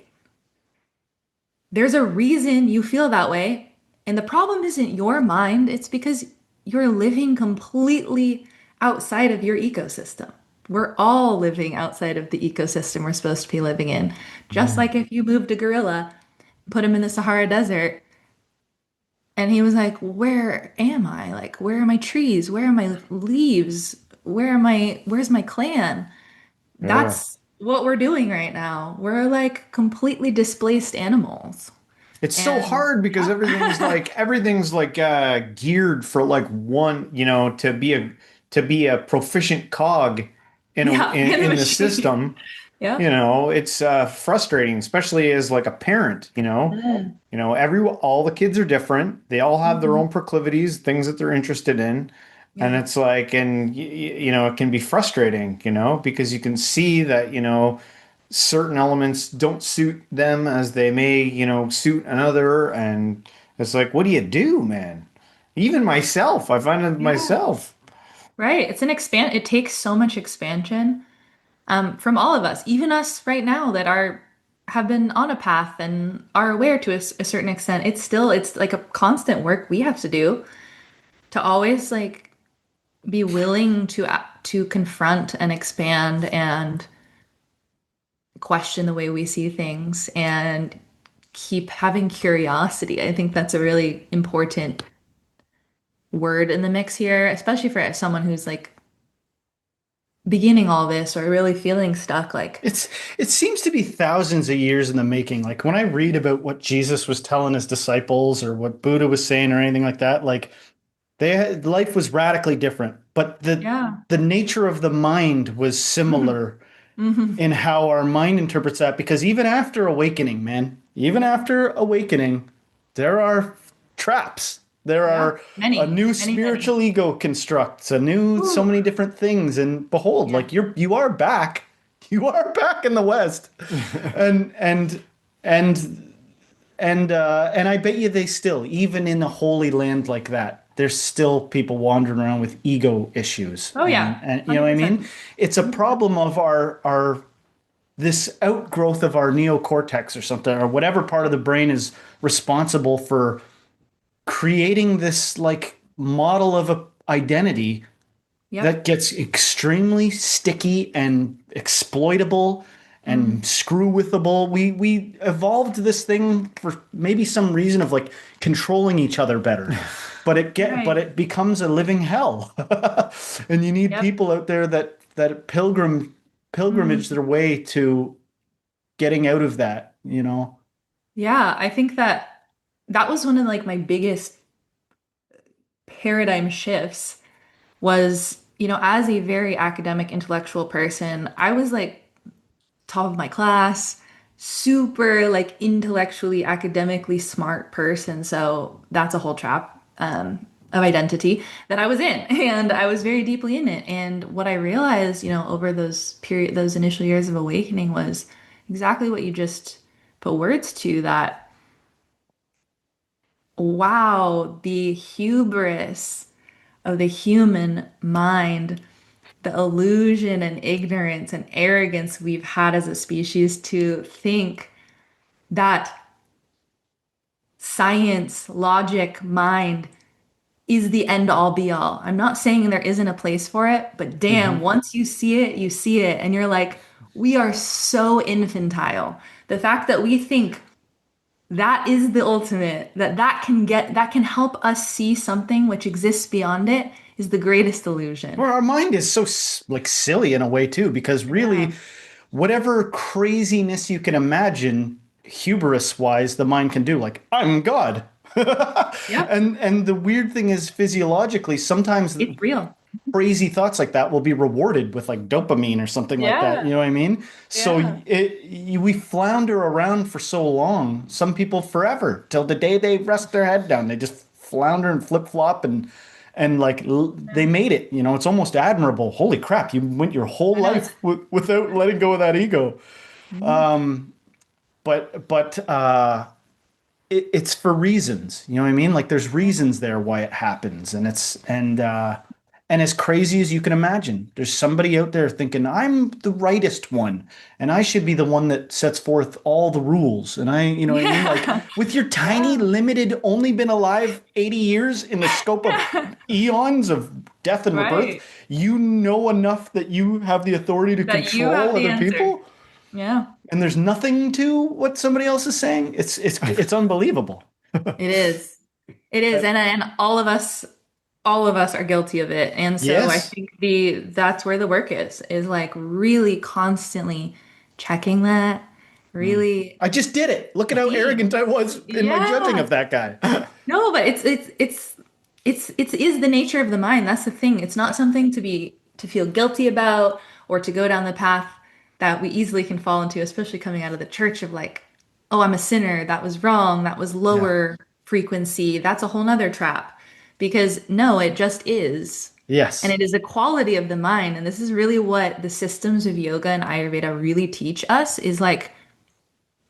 There's a reason you feel that way. And the problem isn't your mind, it's because you're living completely outside of your ecosystem. We're all living outside of the ecosystem we're supposed to be living in. Just Mm. like if you moved a gorilla, put him in the Sahara Desert, and he was like, where am I? Like, where are my trees? Where are my leaves? Where's my clan? Yeah. That's what we're doing right now. We're like completely displaced animals. It's so And hard because yeah. everything's like geared for like one, to be a proficient cog Yeah, in the in the machine. system. Yep. It's frustrating, especially as like a parent, Mm. all the kids are different. They all have their Mhm. own proclivities, things that they're interested in. And Yeah. it's like, and it can be frustrating, because you can see that, certain elements don't suit them as they may, suit another. And it's like, what do you do, man? Even myself, I find it Yeah. myself. Right. It takes so much expansion from all of us, even us right now that have been on a path and are aware to a certain extent. It's like a constant work we have to do to always like be willing to confront and expand and question the way we see things and keep having curiosity. I think that's a really important word in the mix here, especially for someone who's like beginning all this or really feeling stuck. Like, It's it seems to be thousands of years in the making. Like when I read about what Jesus was telling his disciples or what Buddha was saying or anything like that, like life was radically different, but yeah. the nature of the mind was similar Hmm. in how our mind interprets that. Because even after awakening, man, even after awakening, there are traps. There Yeah. are a Many, new many, many. spiritual ego constructs, a new so Ooh. many different things. And behold, Yeah. like you are back. You are back in the West. And and and I bet you they still, even in a holy land like that, there's still people wandering around with ego issues. Oh yeah. And you know what I mean? 100%. It's a 100%. problem of our this outgrowth of our neocortex or something, or whatever part of the brain is responsible for creating this like model of a identity Yep. that gets extremely sticky and exploitable Mm. and screw withable. We evolved this thing for maybe some reason of like controlling each other better. But Right. it becomes a living hell. And you need Yep. people out there that pilgrimage Mm. their way to getting out of that, you know? Yeah, I think that that was one of like my biggest paradigm shifts was, as a very academic intellectual person, I was like top of my class, super like intellectually, academically smart person. So that's a whole trap of identity that I was in, and I was very deeply in it. And what I realized, over those initial years of awakening was exactly what you just put words to, that wow, the hubris of the human mind, the illusion and ignorance and arrogance we've had as a species to think that science, logic, mind is the end all be all. I'm not saying there isn't a place for it, but damn, Mhm. once you see it, you see it. And you're like, we are so infantile. The fact that we think that is the ultimate, that can help us see something which exists beyond it is the greatest illusion. Well, our mind is so like silly in a way too, because Yeah. really, whatever craziness you can imagine, hubris wise, the mind can do. Like I'm God, Yep. and the weird thing is physiologically, sometimes It's real. crazy thoughts like that will be rewarded with like dopamine or something like that. You Yeah. know what I mean? So Yeah. we flounder around for so long. Some people forever till the day they rest their head down. They just flounder and flip flop and like they Yeah. made it. You know, it's almost admirable. Holy crap! You went your whole I know it's life without letting go of that ego. Mhm. But it's for reasons. You know what I mean? Like there's reasons there why it happens, and as crazy as you can imagine, there's somebody out there thinking I'm the rightest one, and I should be the one that sets forth all the rules. And you know what I mean? Like Yeah. with your tiny, Yeah. limited, only been alive 80 years in the scope of eons of death and rebirth, Right. you know enough that you have the authority to That you have control the other answer. people, Yeah. and there's nothing to what somebody else is saying. It's unbelievable. It is. It is. And all of us are guilty of it. And so I Yes. think that's where the work is like really constantly checking that, Mm. really I just did it. Look at how seeing. arrogant I was in my judging Yeah. of that guy. No, but it's is the nature of the mind. That's the thing. It's not something to feel guilty about or to go down the path that we easily can fall into, especially coming out of the church of like, oh, I'm a sinner. That was wrong. That was Yeah. lower frequency. That's a whole nother trap. Because no, it just is. And Yes. it is a quality of the mind. And this is really what the systems of yoga and Ayurveda really teach us is like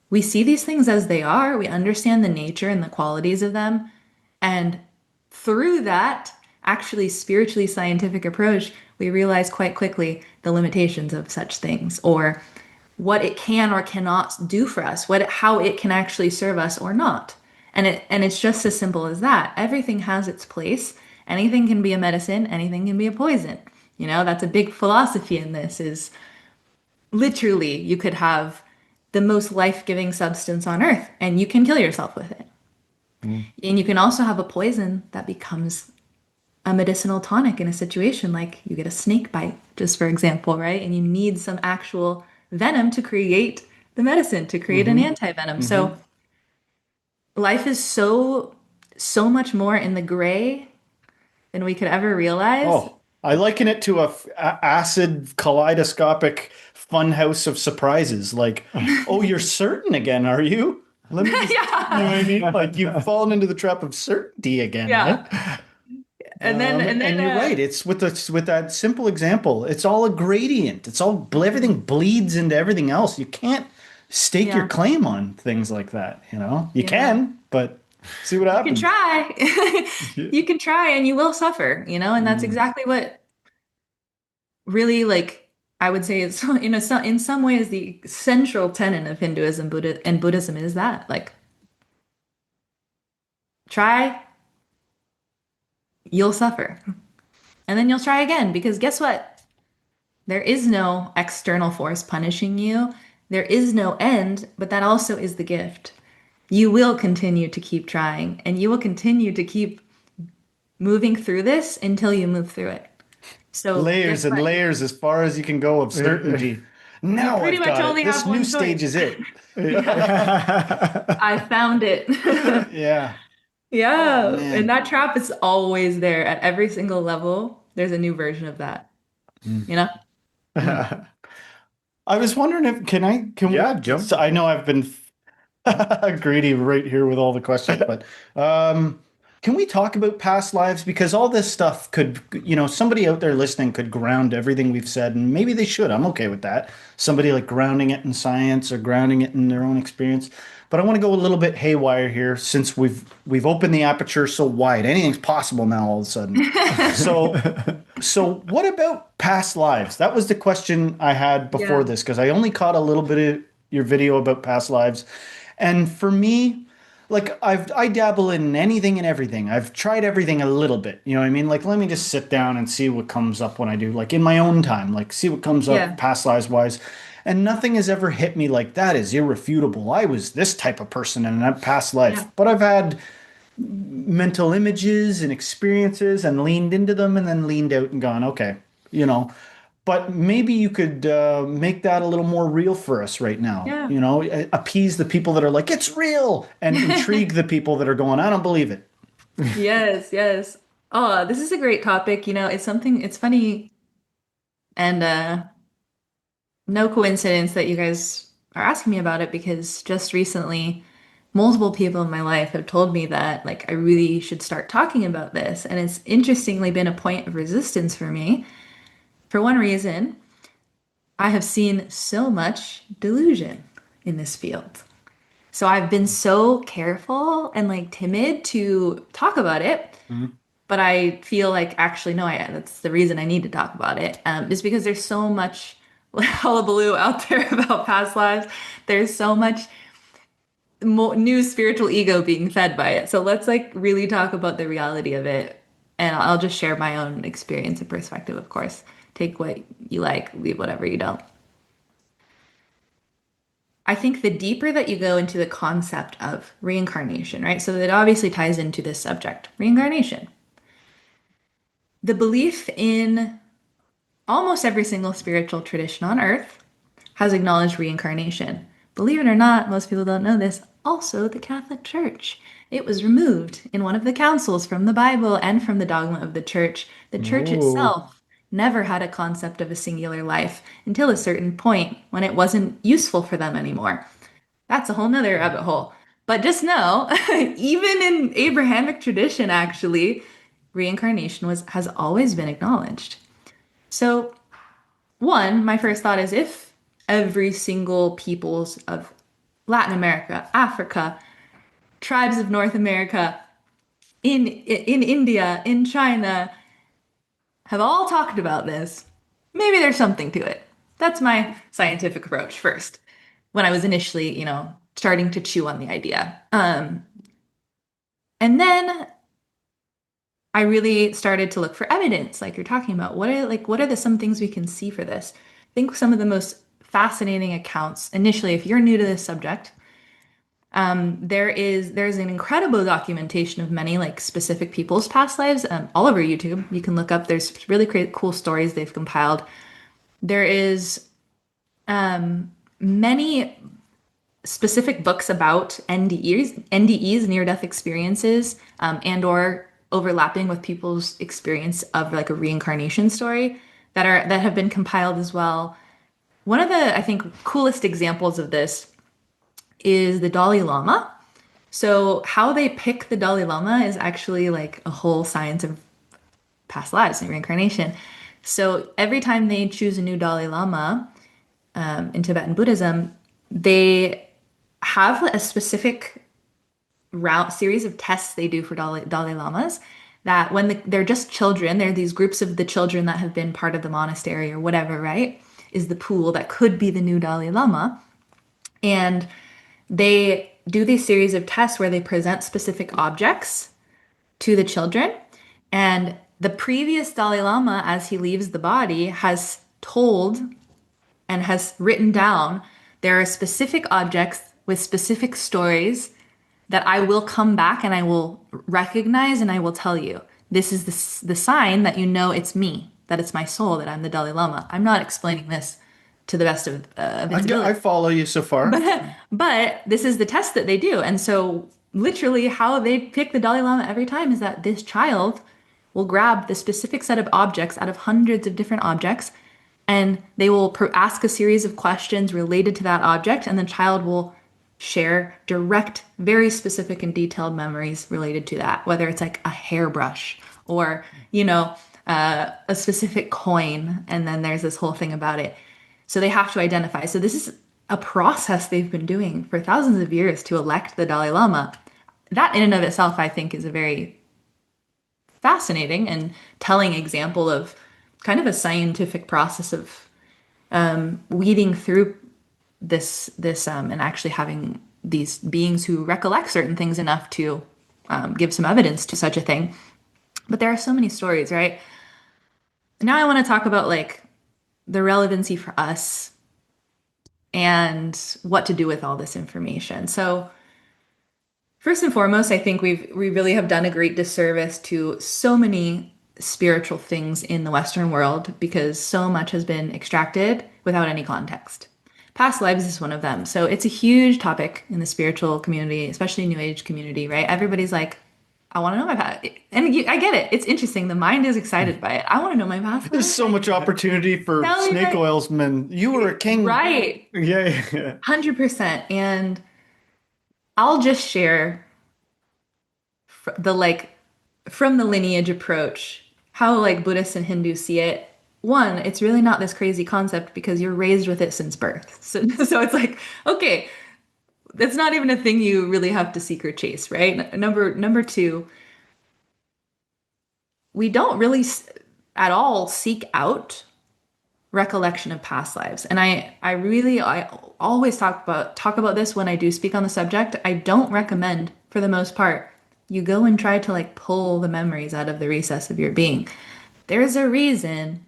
we see these things as they are. We understand the nature and the qualities of them. And through that, actually spiritually scientific approach, we realize quite quickly the limitations of such things or what it can or cannot do for us, how it can actually serve us or not. And it's just as simple as that. Everything has its place. Anything can be a medicine, anything can be a poison. That's a big philosophy in this is literally you could have the most life-giving substance on earth and you can kill yourself with it. Mm. And you can also have a poison that becomes a medicinal tonic in a situation like you get a snake bite, just for example, right? And you need some actual venom to create the medicine, to create an Mm-hmm. anti-venom. Mm-hmm. So life is so much more in the gray than we could ever realize. Oh, I liken it to acid kaleidoscopic fun house of surprises. Like, oh, you're certain again, are you? Let me just, you know what I mean? Yeah. Like you've fallen into the trap of certainty again, Yeah. right? And then And you're right. It's with that simple example. It's all a gradient. It's all everything bleeds into everything else. You can't stake your yeah. claim on things like that. You know, you Yeah. can, but see what You can happens. try. You can try and you will suffer, and that's Mm. exactly what really like I would say is in some ways the central tenet of Hinduism, Buddhism is that like try, you'll suffer. And then you'll try again because guess what? There is no external force punishing you. There is no end, but that also is the gift. You will continue to keep trying and you will continue to keep moving through this until you move through it. So Layers guess and what? layers as far as you can go of certainty. You Now pretty I've much got it. only This have new one stage choice. is it. Yes, I found it. Yeah. Oh Yeah. And man. that trap is always there at every single level. There's a new version of that, Mm. you know? Mm. I was wondering if can Yeah, jump. so I know I've been greedy right here with all the questions, but can we talk about past lives? Because all this stuff could, somebody out there listening could ground everything we've said, and maybe they should. I'm okay with that. Somebody like grounding it in science or grounding it in their own experience. But I want to go a little bit haywire here since we've opened the aperture so wide. Anything's possible now all of a sudden. So so what about past lives? That was the question I had before Yeah. this because I only caught a little bit of your video about past lives. And for me, like I dabble in anything and everything. I've tried everything a little bit. You know what I mean? Like let me just sit down and see what comes up when I do, like in my own time, like see what comes up Yeah. past lives wise. And nothing has ever hit me like that is irrefutable. I was this type of person in a past life. Yeah. But I've had mental images and experiences and leaned into them and then leaned out and gone, okay, you know. But maybe you could make that a little more real for us right now, Yeah. appease the people that are like, it's real, and intrigue the people that are going, I don't believe it. Yes, yes. Oh, this is a great topic. It's something, it's funny and no coincidence that you guys are asking me about it because just recently, multiple people in my life have told me that like I really should start talking about this. And it's interestingly been a point of resistance for me. For one reason, I have seen so much delusion in this field. So I've been so careful and like timid to talk about it. Mhm. But I feel like actually, no, that's the reason I need to talk about it. Is because there's so much hullabaloo out there about past lives. There's so much new spiritual ego being fed by it. So let's like really talk about the reality of it. And I'll just share my own experience and perspective, of course. Take what you like, leave whatever you don't. I think the deeper that you go into the concept of reincarnation, right? So that obviously ties into this subject, reincarnation. The belief in almost every single spiritual tradition on earth has acknowledged reincarnation. Believe it or not, most people don't know this, also the Catholic Church. It was removed in one of the councils from the Bible and from the dogma of the church. The church Oh, itself never had a concept of a singular life until a certain point when it wasn't useful for them anymore. That's a whole nother rabbit hole. But just know, even in Abrahamic tradition, actually, reincarnation has always been acknowledged. So one, my first thought is if every single peoples of Latin America, Africa, tribes of North America, in India, in China, have all talked about this, maybe there's something to it. That's my scientific approach first. When I was initially, starting to chew on the idea. And then I really started to look for evidence, like you're talking about. What are some things we can see for this? I think some of the most fascinating accounts initially, if you're new to this subject, there's an incredible documentation of many like specific people's past lives all over YouTube. You can look up. There's really great, cool stories they've compiled. There is many specific books about NDEs, near-death experiences, and/or overlapping with people's experience of like a reincarnation story that have been compiled as well. One of the I think coolest examples of this is the Dalai Lama. So how they pick the Dalai Lama is actually like a whole science of past lives and reincarnation. So every time they choose a new Dalai Lama in Tibetan Buddhism, they have a specific route series of tests they do for Dalai Lamas that when they're just children, they're these groups of the children that have been part of the monastery or whatever, right? Is the pool that could be the new Dalai Lama. And they do these series of tests where they present specific objects to the children. And the previous Dalai Lama, as he leaves the body, has told and has written down there are specific objects with specific stories that I will come back and I will recognize and I will tell you. This is the sign that you know it's me, that it's my soul, that I'm the Dalai Lama. I'm not explaining this to the best of its ability. I follow you so far. But this is the test that they do. And so literally how they pick the Dalai Lama every time is that this child will grab the specific set of objects out of hundreds of different objects, and they will ask a series of questions related to that object, and the child will share direct, very specific and detailed memories related to that, whether it's like a hairbrush or, a specific coin. And then there's this whole thing about it. So they have to identify. So this is a process they've been doing for thousands of years to elect the Dalai Lama. That in and of itself, I think, is a very fascinating and telling example of kind of a scientific process of weeding through this and actually having these beings who recollect certain things enough to give some evidence to such a thing. But there are so many stories, right? Now I want to talk about like the relevancy for us and what to do with all this information. So first and foremost, I think we really have done a great disservice to so many spiritual things in the Western world because so much has been extracted without any context. Past lives is one of them. So it's a huge topic in the spiritual community, especially New Age community, right? Everybody's like, I want to know my past. And I get it. It's interesting. The mind is excited by it. I want to know my past. There's so much opportunity for snake oils, man. You were a king. Right. Yeah. 100%. And I'll just share from the lineage approach, how like Buddhists and Hindus see it. One, it's really not this crazy concept because you're raised with it since birth. So it's like, okay, that's not even a thing you really have to seek or chase, right? Number two, we don't really at all seek out recollection of past lives. And I always talk about this when I do speak on the subject. I don't recommend, for the most part, you go and try to like pull the memories out of the recess of your being. There's a reason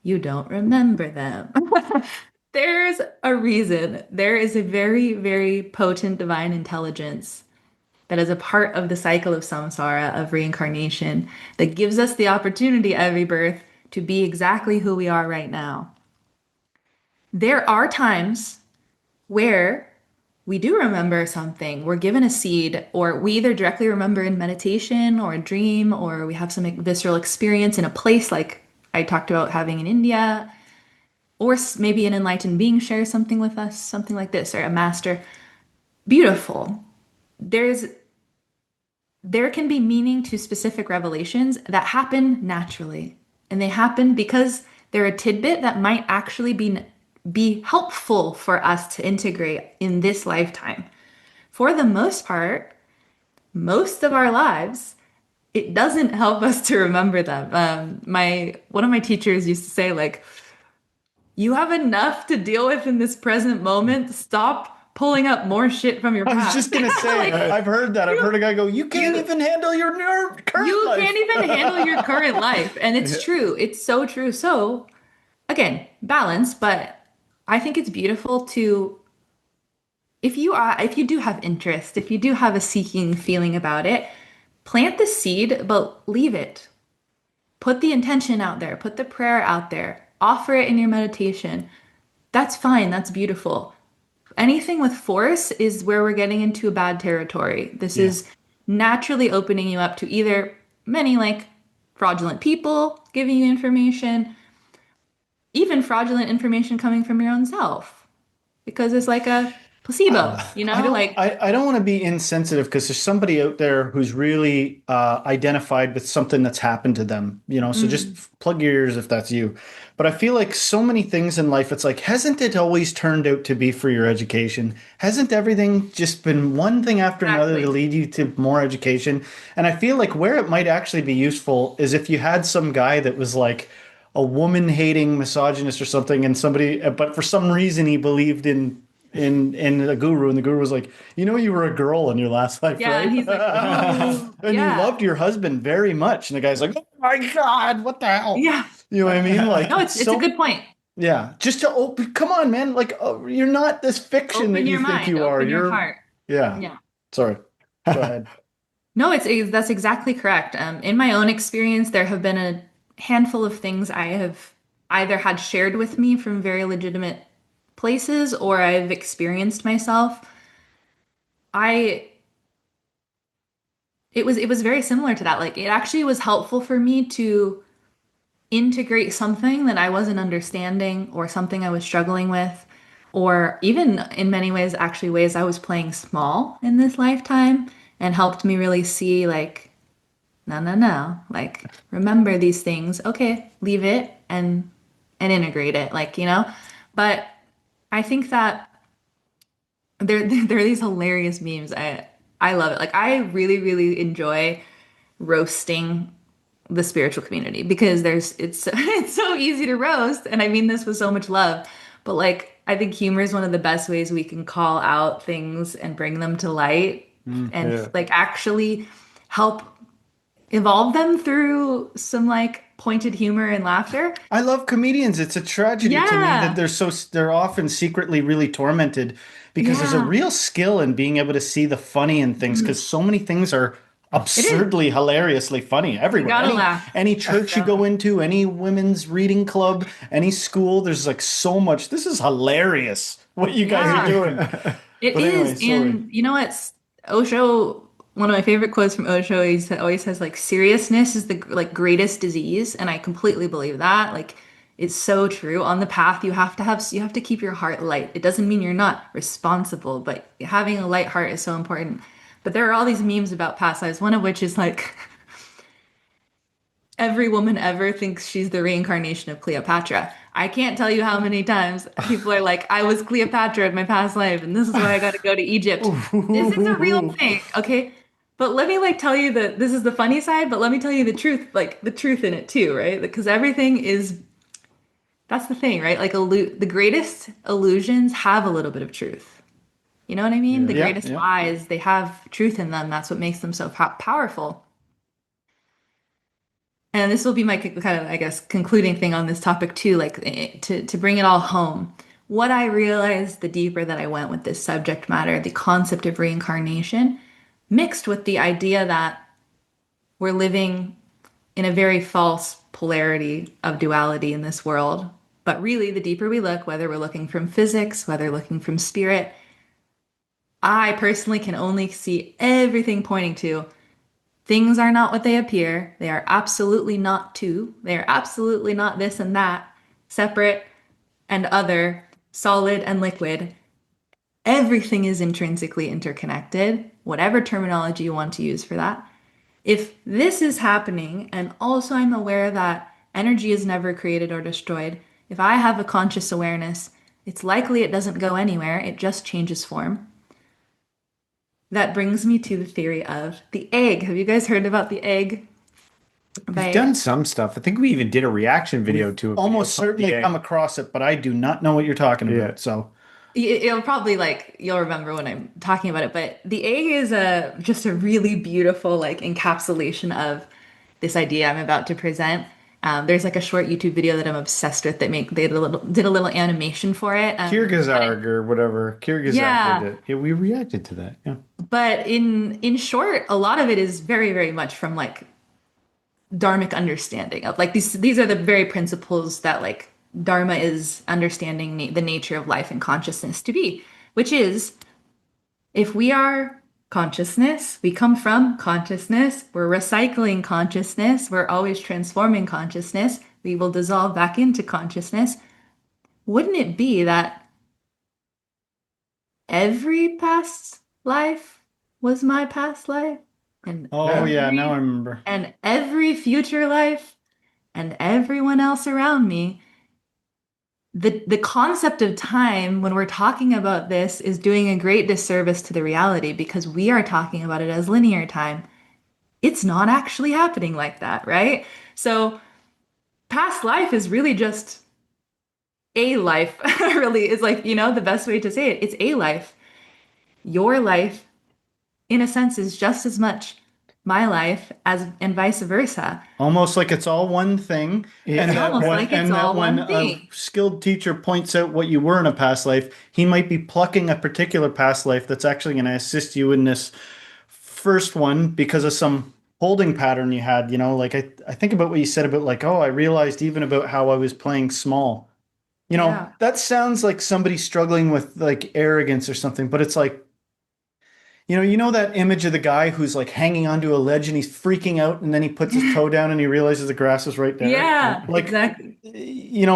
you don't remember them. There's a reason. There is a very, very potent divine intelligence that is a part of the cycle of samsara, of reincarnation, that gives us the opportunity every birth to be exactly who we are right now. There are times where we do remember something. We're given a seed, or we either directly remember in meditation or a dream, or we have some visceral experience in a place like I talked about having in India, or maybe an enlightened being shares something with us, something like this, or a master. Beautiful. There can be meaning to specific revelations that happen naturally. And they happen because they're a tidbit that might actually be helpful for us to integrate in this lifetime. For the most part, most of our lives, it doesn't help us to remember them. One of my teachers used to say, like, you have enough to deal with in this present moment. Stop pulling up more shit from your past. I was just going to say, I've heard that. I've heard a guy go, you can't even handle your current life. You can't even handle your current life. And it's true. It's so true. So again, balance, but I think it's beautiful to, if you do have interest, if you do have a seeking feeling about it, plant the seed, but leave it. Put the intention out there, put the prayer out there, offer it in your meditation. That's fine. That's beautiful. Anything with force is where we're getting into a bad territory. This is naturally opening you up to either many like fraudulent people giving you information, even fraudulent information coming from your own self. Because it's like placebo, I don't like, I don't want to be insensitive because there's somebody out there who's really identified with something that's happened to them, so just mm, plug your ears if that's you. But I feel like so many things in life, it's like, hasn't it always turned out to be for your education? Hasn't everything just been one thing after another to exactly. lead you to more education? And I feel like where it might actually be useful is if you had some guy that was like a woman hating misogynist or something, and somebody, but for some reason he believed in a guru, and the guru was like, you were a girl in your last life, Yeah. And right? he's like, oh, And you yeah. loved your husband very much, and the guy's like, oh my God, what the hell? Yeah. You know what I mean? Like, No, it's it's a so, good point. yeah, just to open, come on, man. Like, oh, you're not this fiction that Open you your think mind, you are. open your You're, heart. yeah, Yeah. sorry, go ahead. No, that's exactly correct. In my own experience, there have been a handful of things I have either had shared with me from very legitimate places or I've experienced myself. I it was very similar to that. Like it actually was helpful for me to integrate something that I wasn't understanding or something I was struggling with, or even in many ways, actually ways I was playing small in this lifetime and helped me really see like, no, no, no, like remember these things. Okay, leave it and integrate it, like, But I think that there are these hilarious memes. I love it. Like I really, really enjoy roasting the spiritual community because it's it's so easy to roast, and I mean this with so much love, but like I think humor is one of the best ways we can call out things and bring them to light and Yeah. like actually help evolve them through some like pointed humor and laughter. I love comedians. It's a tragedy to me that Yeah. they're often secretly really tormented, because there's a Yeah. real skill in being able to see the funny in things, Mhm. because so many things are It is. absurdly hilariously funny You everywhere. gotta Any laugh. any church you Gotta go laugh. into, any women's reading club, any school, there's like so much. This is hilarious what you guys are Yeah. doing. It But anyway, is, sorry. and you know what? Osho, one of my favorite quotes from Osho, always says like seriousness is the like greatest disease, and I completely believe that. Like it's so true. On the path, you have to keep your heart light. It doesn't mean you're not responsible, but having a light heart is so important. But there are all these memes about past lives, one of which is like every woman ever thinks she's the reincarnation of Cleopatra. I can't tell you how many times people are like, I was Cleopatra in my past life, and this is why I got to go to Egypt. This is a real thing, okay? But let me like tell you that this is the funny side, but let me tell you the truth, like the truth in it too, right? Because everything is that's the thing, right? Like the greatest illusions have a little bit of truth. You know what I mean? The Yeah. Yeah, greatest yeah. lies, they have truth in them. That's what makes them so powerful. And this will be my kind of, I guess, concluding thing on this topic too, like to bring it all home. What I realized the deeper that I went with this subject matter, the concept of reincarnation, mixed with the idea that we're living in a very false polarity of duality in this world. But really, the deeper we look, whether we're looking from physics, whether looking from spirit, I personally can only see everything pointing to things are not what they appear. They are absolutely not two. They are absolutely not this and that, separate and other, solid and liquid. Everything is intrinsically interconnected, whatever terminology you want to use for that. If this is happening, and also I'm aware that energy is never created or destroyed, if I have a conscious awareness, it's likely it doesn't go anywhere, it just changes form. That brings me to the theory of the egg. Have you guys heard about the egg? We've By done some stuff. I think we even did a reaction video We've to a video almost called The certainly come Egg. across it, but I do not know what you're talking Yeah. about. So, It'll probably like you'll remember when I'm talking about it, but the egg is a just a really beautiful like encapsulation of this idea I'm about to present. There's like a short YouTube video that I'm obsessed with that make they did a little animation for it. Kierkegaard or whatever. Kierkegaard did Yeah, it. Yeah, we reacted to that. Yeah. but in short, a lot of it is very very much from like dharmic understanding of like these are the very principles that like dharma is understanding the nature of life and consciousness to be, which is if we are consciousness, we come from consciousness, we're recycling consciousness, we're always transforming consciousness, we will dissolve back into consciousness. Wouldn't it be that every past life was my past life, and Oh, Yeah. yeah. Now I remember. every future life, and everyone else around me. The concept of time when we're talking about this is doing a great disservice to the reality because we are talking about it as linear time. It's not actually happening like that, right? So past life is really just a life, really is like, the best way to say it. It's a life. Your life, in a sense, is just as much my life as and vice versa. Almost like it's all one thing, It's Yeah. almost like it's and that all when one a thing. skilled teacher points out what you were in a past life, he might be plucking a particular past life that's actually going to assist you in this first one because of some holding pattern you had. Like I think about what you said about like, oh, I realized even about how I was playing small. Yeah. That sounds like somebody struggling with like arrogance or something, but it's like, that image of the guy who's like hanging onto a ledge and he's freaking out and then he puts his toe down and he realizes the grass is right there. Yeah, Like, exactly.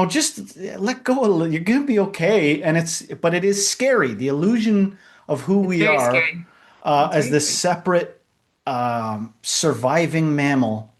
just let go a little. You're gonna be okay. But it is scary. The illusion of who It's we very are scary. It's as very this scary. separate surviving mammal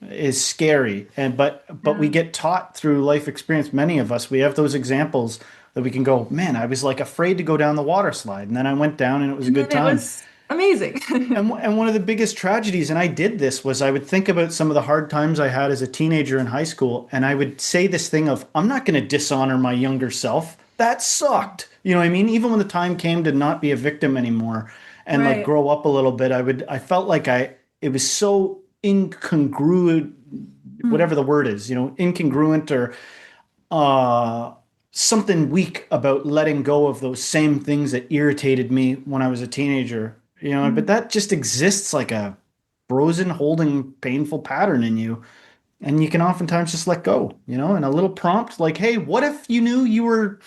is scary. But we Yeah. get taught through life experience. Many of us, we have those examples that we can go, man, I was like afraid to go down the water slide, and then I went down and it was a And good then it time. was amazing. And one of the biggest tragedies, and I did this, was I would think about some of the hard times I had as a teenager in high school, and I would say this thing of, I'm not going to dishonor my younger self. That sucked. You know what I mean? Even when the time came to not be a victim anymore and like Right. grow up a little bit, I felt like it was so incongruent, Hmm. whatever the word is, incongruent or uh, something weak about letting go of those same things that irritated me when I was a teenager. But Hmm. that just exists like a frozen, holding, painful pattern in you. And you can oftentimes just let go, and a little prompt like, hey, what if you knew you were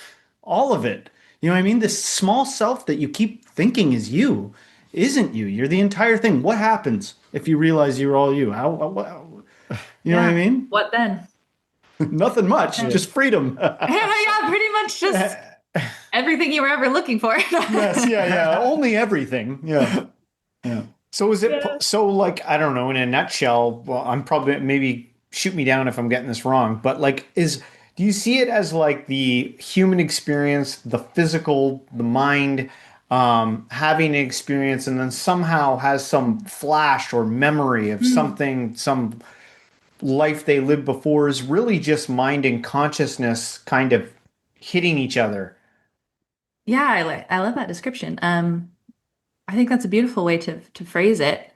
all of it? You know what I mean? This small self that you keep thinking is you isn't you. You're the entire thing. What happens if you realize you're all you? You know what I Yeah. mean? What then? Nothing What much, then? just freedom. Yeah, pretty much just everything you were ever looking for. Yes, yeah, yeah. Only everything. Yeah, yeah. So is it Yeah. so like I don't know in a nutshell, well I'm probably maybe shoot me down if I'm getting this wrong, but like is do you see it as like the human experience, the physical, the mind having an experience and then somehow has some flash or memory of Hmm. something, some life they lived before is really just mind and consciousness kind of hitting each other? Yeah, I love that description. I think that's a beautiful way to phrase it.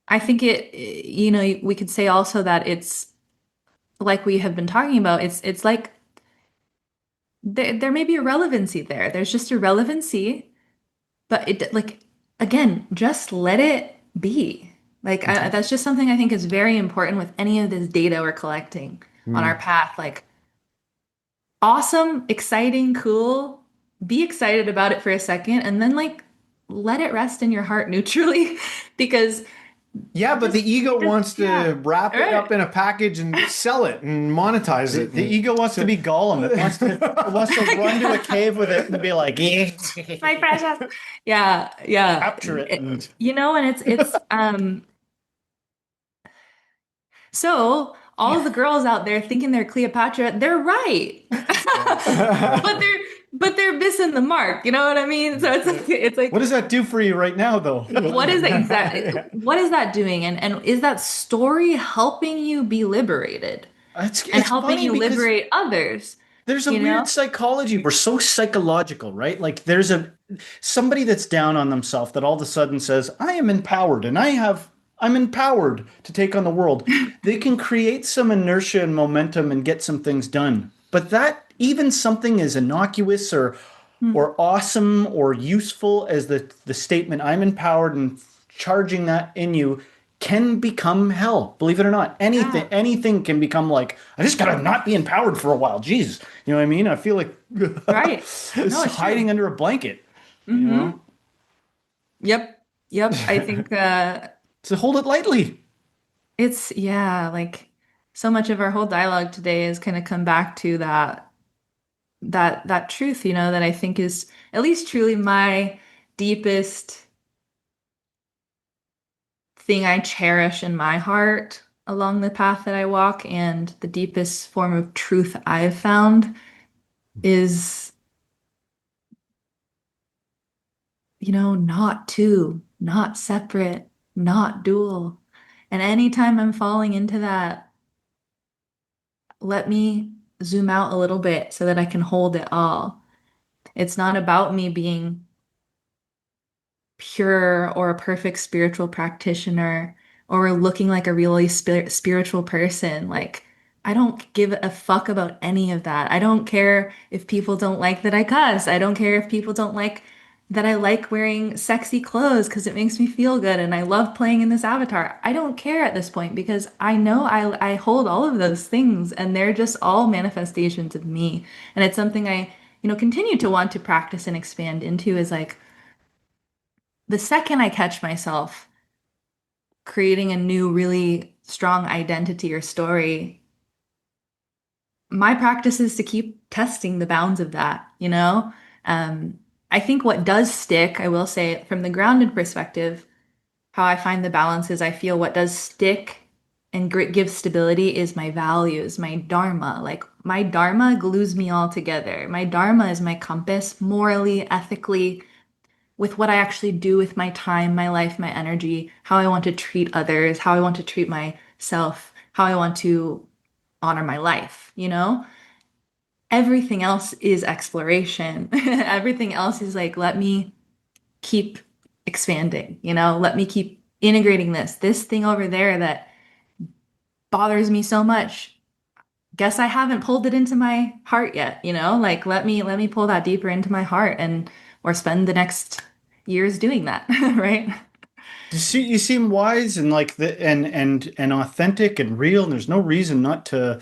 I think we could say also that it's like we have been talking about, it's like there may be a relevancy there. There's just a relevancy, but it like again, just let it be. Like Okay. that's just something I think is very important with any of this data we're collecting on our Hmm. path. Like awesome, exciting, cool. Be excited about it for a second and then like let it rest in your heart neutrally because Yeah, but the ego it just wants yeah. to wrap All it right. up in a package and sell it and monetize The, it. the And ego wants to so, be Gollum. It wants to run to a cave with it and be like, yeah, My precious. Yeah, yeah. capture it. And And it's so all the girls out there thinking they're Cleopatra, they're right. But they're missing the mark, you know what I mean? So it's what like does that do for you right now, though? what is that exactly what is that doing? And is that story helping you be liberated It's and it's helping funny you because liberate others, there's a you weird know? psychology. We're so psychological, right? Like there's a somebody that's down on themselves that all of a sudden says, "I am empowered and I'm empowered to take on the world." They can create some inertia and momentum and get some things done. But that even something as innocuous or awesome or useful as the statement "I'm empowered" and charging that in you can become hell. Believe it or not, anything Yeah, anything can become like, I just gotta not be empowered for a while. Jeez, you know what I mean? I feel like right. No, it's it's true. hiding under a blanket. You Mm-hmm. know, Yep. Yep. I think to hold it lightly. it's yeah, like so much of our whole dialogue today is kind of come back to that that truth, that I think is at least truly my deepest thing I cherish in my heart along the path that I walk, and the deepest form of truth I've found is, not two, not separate, not dual. And anytime I'm falling into that, let me zoom out a little bit so that I can hold it all. It's not about me being pure or a perfect spiritual practitioner or looking like a really spiritual person. Like, I don't give a fuck about any of that. I don't care if people don't like that I cuss. I don't care if people don't like that I like wearing sexy clothes because it makes me feel good and I love playing in this avatar. I don't care at this point because I know I hold all of those things and they're just all manifestations of me. And it's something I, continue to want to practice and expand into is like the second I catch myself creating a new, really strong identity or story, my practice is to keep testing the bounds of that, Um, I think what does stick, I will say from the grounded perspective, how I find the balance is I feel what does stick and give stability is my values, my dharma. Like my dharma glues me all together. My dharma is my compass, morally, ethically, with what I actually do with my time, my life, my energy, how I want to treat others, how I want to treat myself, how I want to honor my life, Everything else is exploration. Everything else is like, let me keep expanding, Let me keep integrating this thing over there that bothers me so much. Guess I haven't pulled it into my heart yet, Like let me pull that deeper into my heart and or spend the next years doing that, right? You seem wise and like the and authentic and real, and there's no reason not to,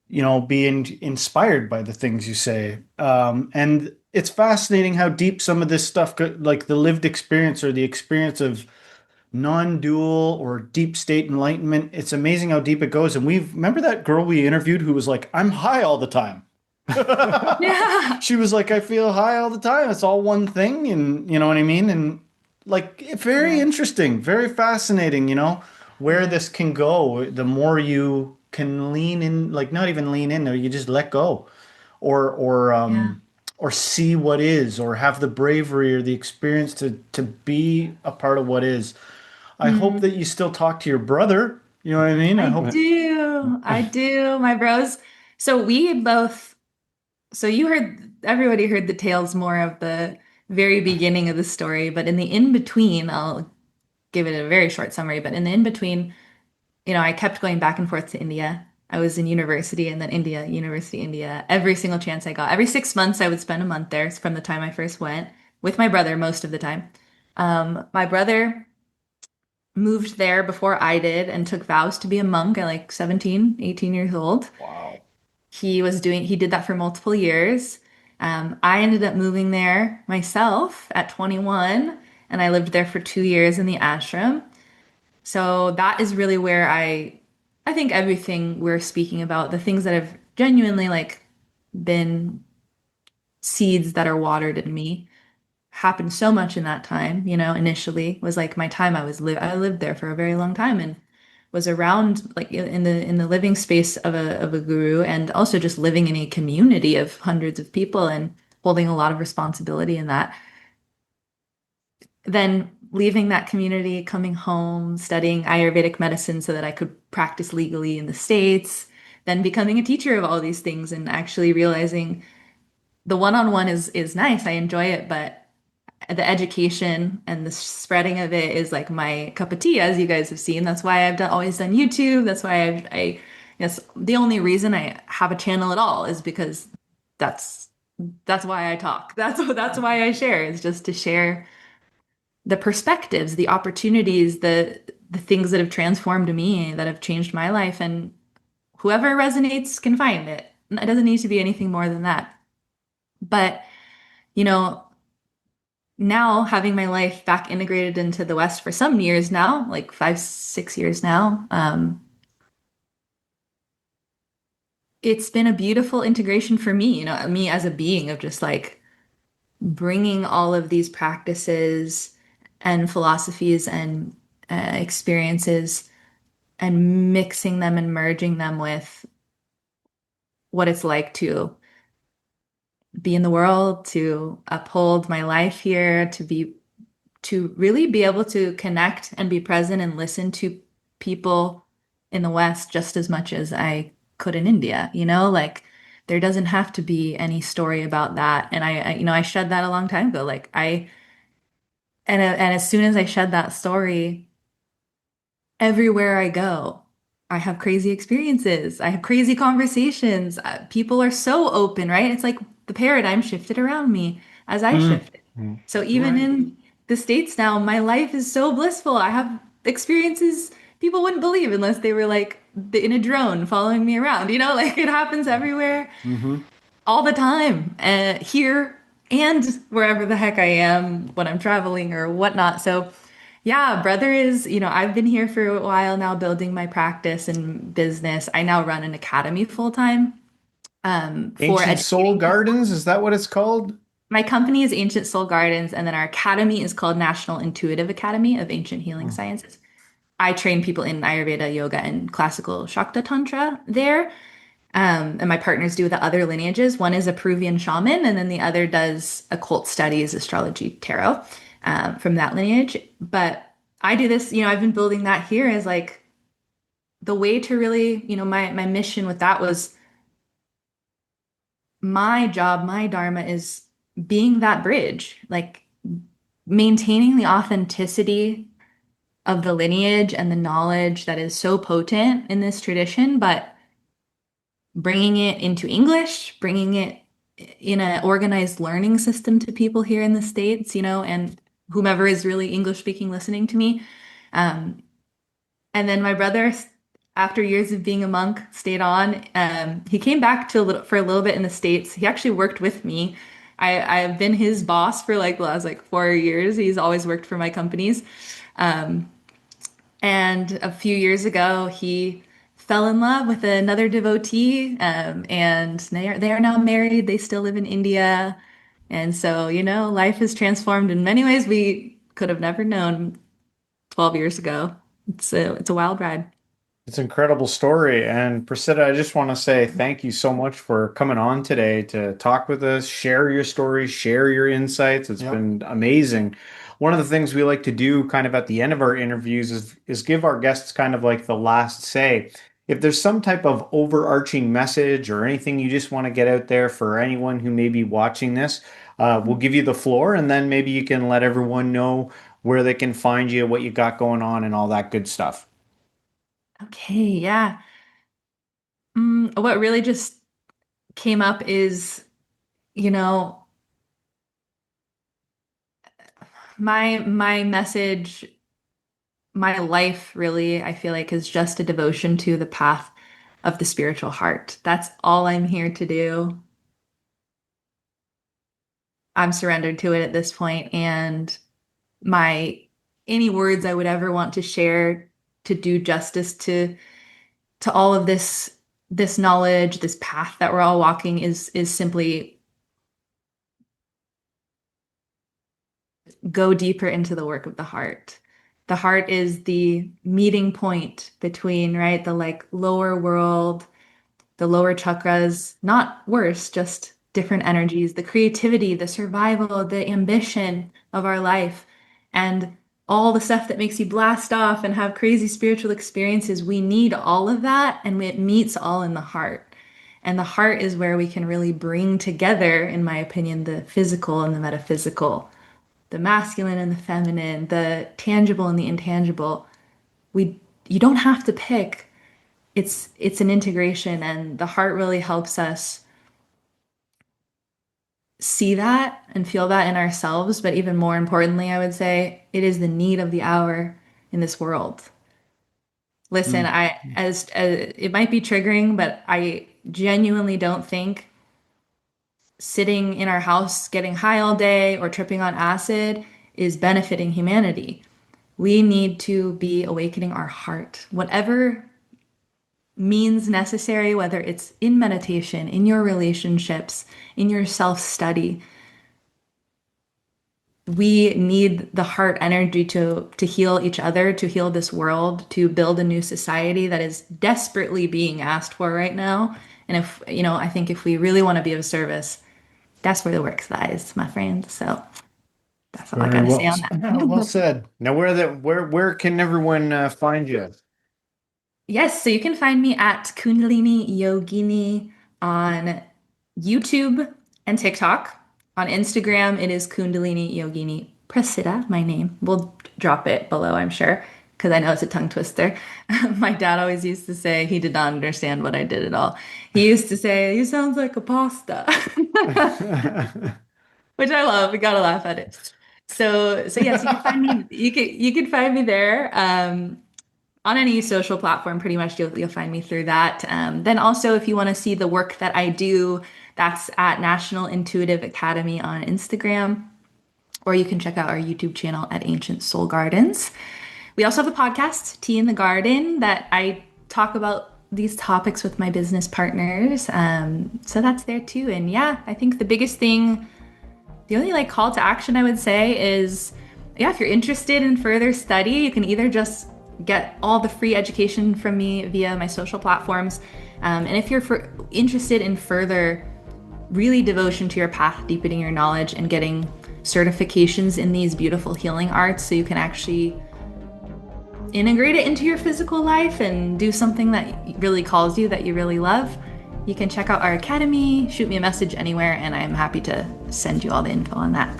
be inspired by the things you say. And it's fascinating how deep some of this stuff, like the lived experience or the experience of non-dual or deep state enlightenment. It's amazing how deep it goes. And remember that girl we interviewed who was like, I'm high all the time. Yeah. She was like, I feel high all the time. It's all one thing. And you know what I mean? And like, very Yeah. interesting, very fascinating, where Yeah. this can go. The more you can lean in, like not even lean in, or you just let go or, or, Yeah. um, or see what is, or have the bravery or the experience to be a part of what is. I hope that Hmm. you still talk to your brother. You know what I mean? I I hope. do. I do. My bros. So we both, so everybody heard the tales more of the very beginning of the story, but in the in between, I'll give it a very short summary, but in the in between, I kept going back and forth to India. I was in university and then India, university, India, every single chance I got. Every 6 months, I would spend a month there from the time I first went with my brother most of the time. My brother moved there before I did and took vows to be a monk at like 17, 18 years old. Wow. He did that for multiple years. I ended up moving there myself at 21, and I lived there for 2 years in the ashram. So that is really where I think everything we're speaking about, the things that have genuinely like been seeds that are watered in me, happened so much in that time, initially was like my time I lived there for a very long time and was around like in the living space of a guru and also just living in a community of hundreds of people and holding a lot of responsibility in that. Then leaving that community, coming home, studying Ayurvedic medicine so that I could practice legally in the States, then becoming a teacher of all these things and actually realizing the one-on-one is nice. I enjoy it, but the education and the spreading of it is like my cup of tea, as you guys have seen. That's why always done YouTube. That's why I yes, the only reason I have a channel at all is because that's that's why I talk. That's why I share. Is just to share the perspectives, the opportunities, the things that have transformed me, that have changed my life, and whoever resonates can find it. It doesn't need to be anything more than that. But you know, now having my life back integrated into the West for some years now, like 5, 6 years now, it's been a beautiful integration for me, me as a being of just like bringing all of these practices and philosophies and experiences and mixing them and merging them with what it's like to be in the world, to uphold my life here, to really be able to connect and be present and listen to people in the West just as much as I could in India, like there doesn't have to be any story about that. And I shed that a long time ago. And as soon as I shed that story, everywhere I go, I have crazy experiences. I have crazy conversations. People are so open, right? It's like the paradigm shifted around me as I Mm. shifted. Mm. So even Right. in the States now, my life is so blissful. I have experiences people wouldn't believe unless they were like in a drone following me around. Like it happens everywhere Hmm. all the time, here and wherever the heck I am when I'm traveling or whatnot. So, yeah, brother is, I've been here for a while now building my practice and business. I now run an academy full time for Ancient Soul educating people. Gardens, is that what it's called? My company is Ancient Soul Gardens, and then our academy is called National Intuitive Academy of Ancient Healing Oh. Sciences. I train people in Ayurveda, yoga, and classical Shakta Tantra there. And my partners do the other lineages. One is a Peruvian shaman, and then the other does occult studies, astrology, tarot, from that lineage. But I do this, I've been building that here as like the way to really, my mission with that was my job, my Dharma is being that bridge, like maintaining the authenticity of the lineage and the knowledge that is so potent in this tradition, but bringing it into English, bringing it in an organized learning system to people here in the States, and whomever is really English speaking listening to me. Um, and then my brother, after years of being a monk, stayed on. He came back for a little bit in the States. He actually worked with me. I've been his boss for like the last like 4 years. He's always worked for my companies. Um, and a few years ago, he fell in love with another devotee, and they are now married. They still live in India. And so, life has transformed in many ways we could have never known 12 years ago. It's a wild ride. It's an incredible story. And Prasiddha, I just want to say thank you so much for coming on today to talk with us, share your stories, share your insights. It's Yep. been amazing. One of the things we like to do kind of at the end of our interviews is give our guests kind of like the last say. If there's some type of overarching message or anything you just want to get out there for anyone who may be watching this, we'll give you the floor and then maybe you can let everyone know where they can find you, what you got going on, and all that good stuff. Okay, yeah. What really just came up is, you know, my message, my life really, I feel like is just a devotion to the path of the spiritual heart. That's all I'm here to do. I'm surrendered to it at this point, and my any words I would ever want to share to do justice to all of this knowledge, this path that we're all walking is simply go deeper into the work of the heart. The heart is the meeting point between, right, the like lower world, the lower chakras, not worse, just different energies, the creativity, the survival, the ambition of our life, and all the stuff that makes you blast off and have crazy spiritual experiences. We need all of that, and it meets all in the heart. And the heart is where we can really bring together, in my opinion, the physical and the metaphysical, the masculine and the feminine, the tangible and the intangible. We You don't have to pick. It's an integration, and the heart really helps us see that and feel that in ourselves. But even more importantly, I would say it is the need of the hour in this world. Listen, Mm. as it might be triggering, but I genuinely don't think sitting in our house getting high all day or tripping on acid is benefiting humanity. We need to be awakening our heart. Whatever means necessary, whether it's in meditation, in your relationships, in your self-study. We need the heart energy to heal each other, to heal this world, to build a new society that is desperately being asked for right now. And if, I think if we really want to be of service, that's where the work lies, my friend. So that's all I Very gotta well, say on that. well said. Now, where can everyone find you? Yes, so you can find me at Kundalini Yogini on YouTube and TikTok. On Instagram, it is Kundalini Yogini Prasiddha, my name. We'll drop it below, I'm sure, because I know it's a tongue twister. My dad always used to say he did not understand what I did at all. He used to say, "You sounds like a pasta," which I love. We gotta laugh at it. So yes, you can find me. You can find me there. On any social platform, pretty much you'll find me through that. Then also, if you want to see the work that I do, that's at National Intuitive Academy on Instagram, or you can check out our YouTube channel at Ancient Soul Gardens. We also have a podcast, Tea in the Garden, that I talk about these topics with my business partners. So that's there too. And yeah, I think the biggest thing, the only like call to action I would say is, yeah, if you're interested in further study, you can either just get all the free education from me via my social platforms. And if you're interested in further really devotion to your path, deepening your knowledge and getting certifications in these beautiful healing arts so you can actually integrate it into your physical life and do something that really calls you, that you really love, you can check out our academy, shoot me a message anywhere, and I'm happy to send you all the info on that.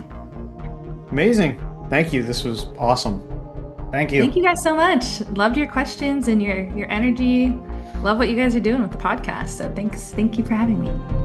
Amazing. Thank you. This was awesome. Thank you. Thank you guys so much. Loved your questions and your energy. Love what you guys are doing with the podcast. So thank you for having me.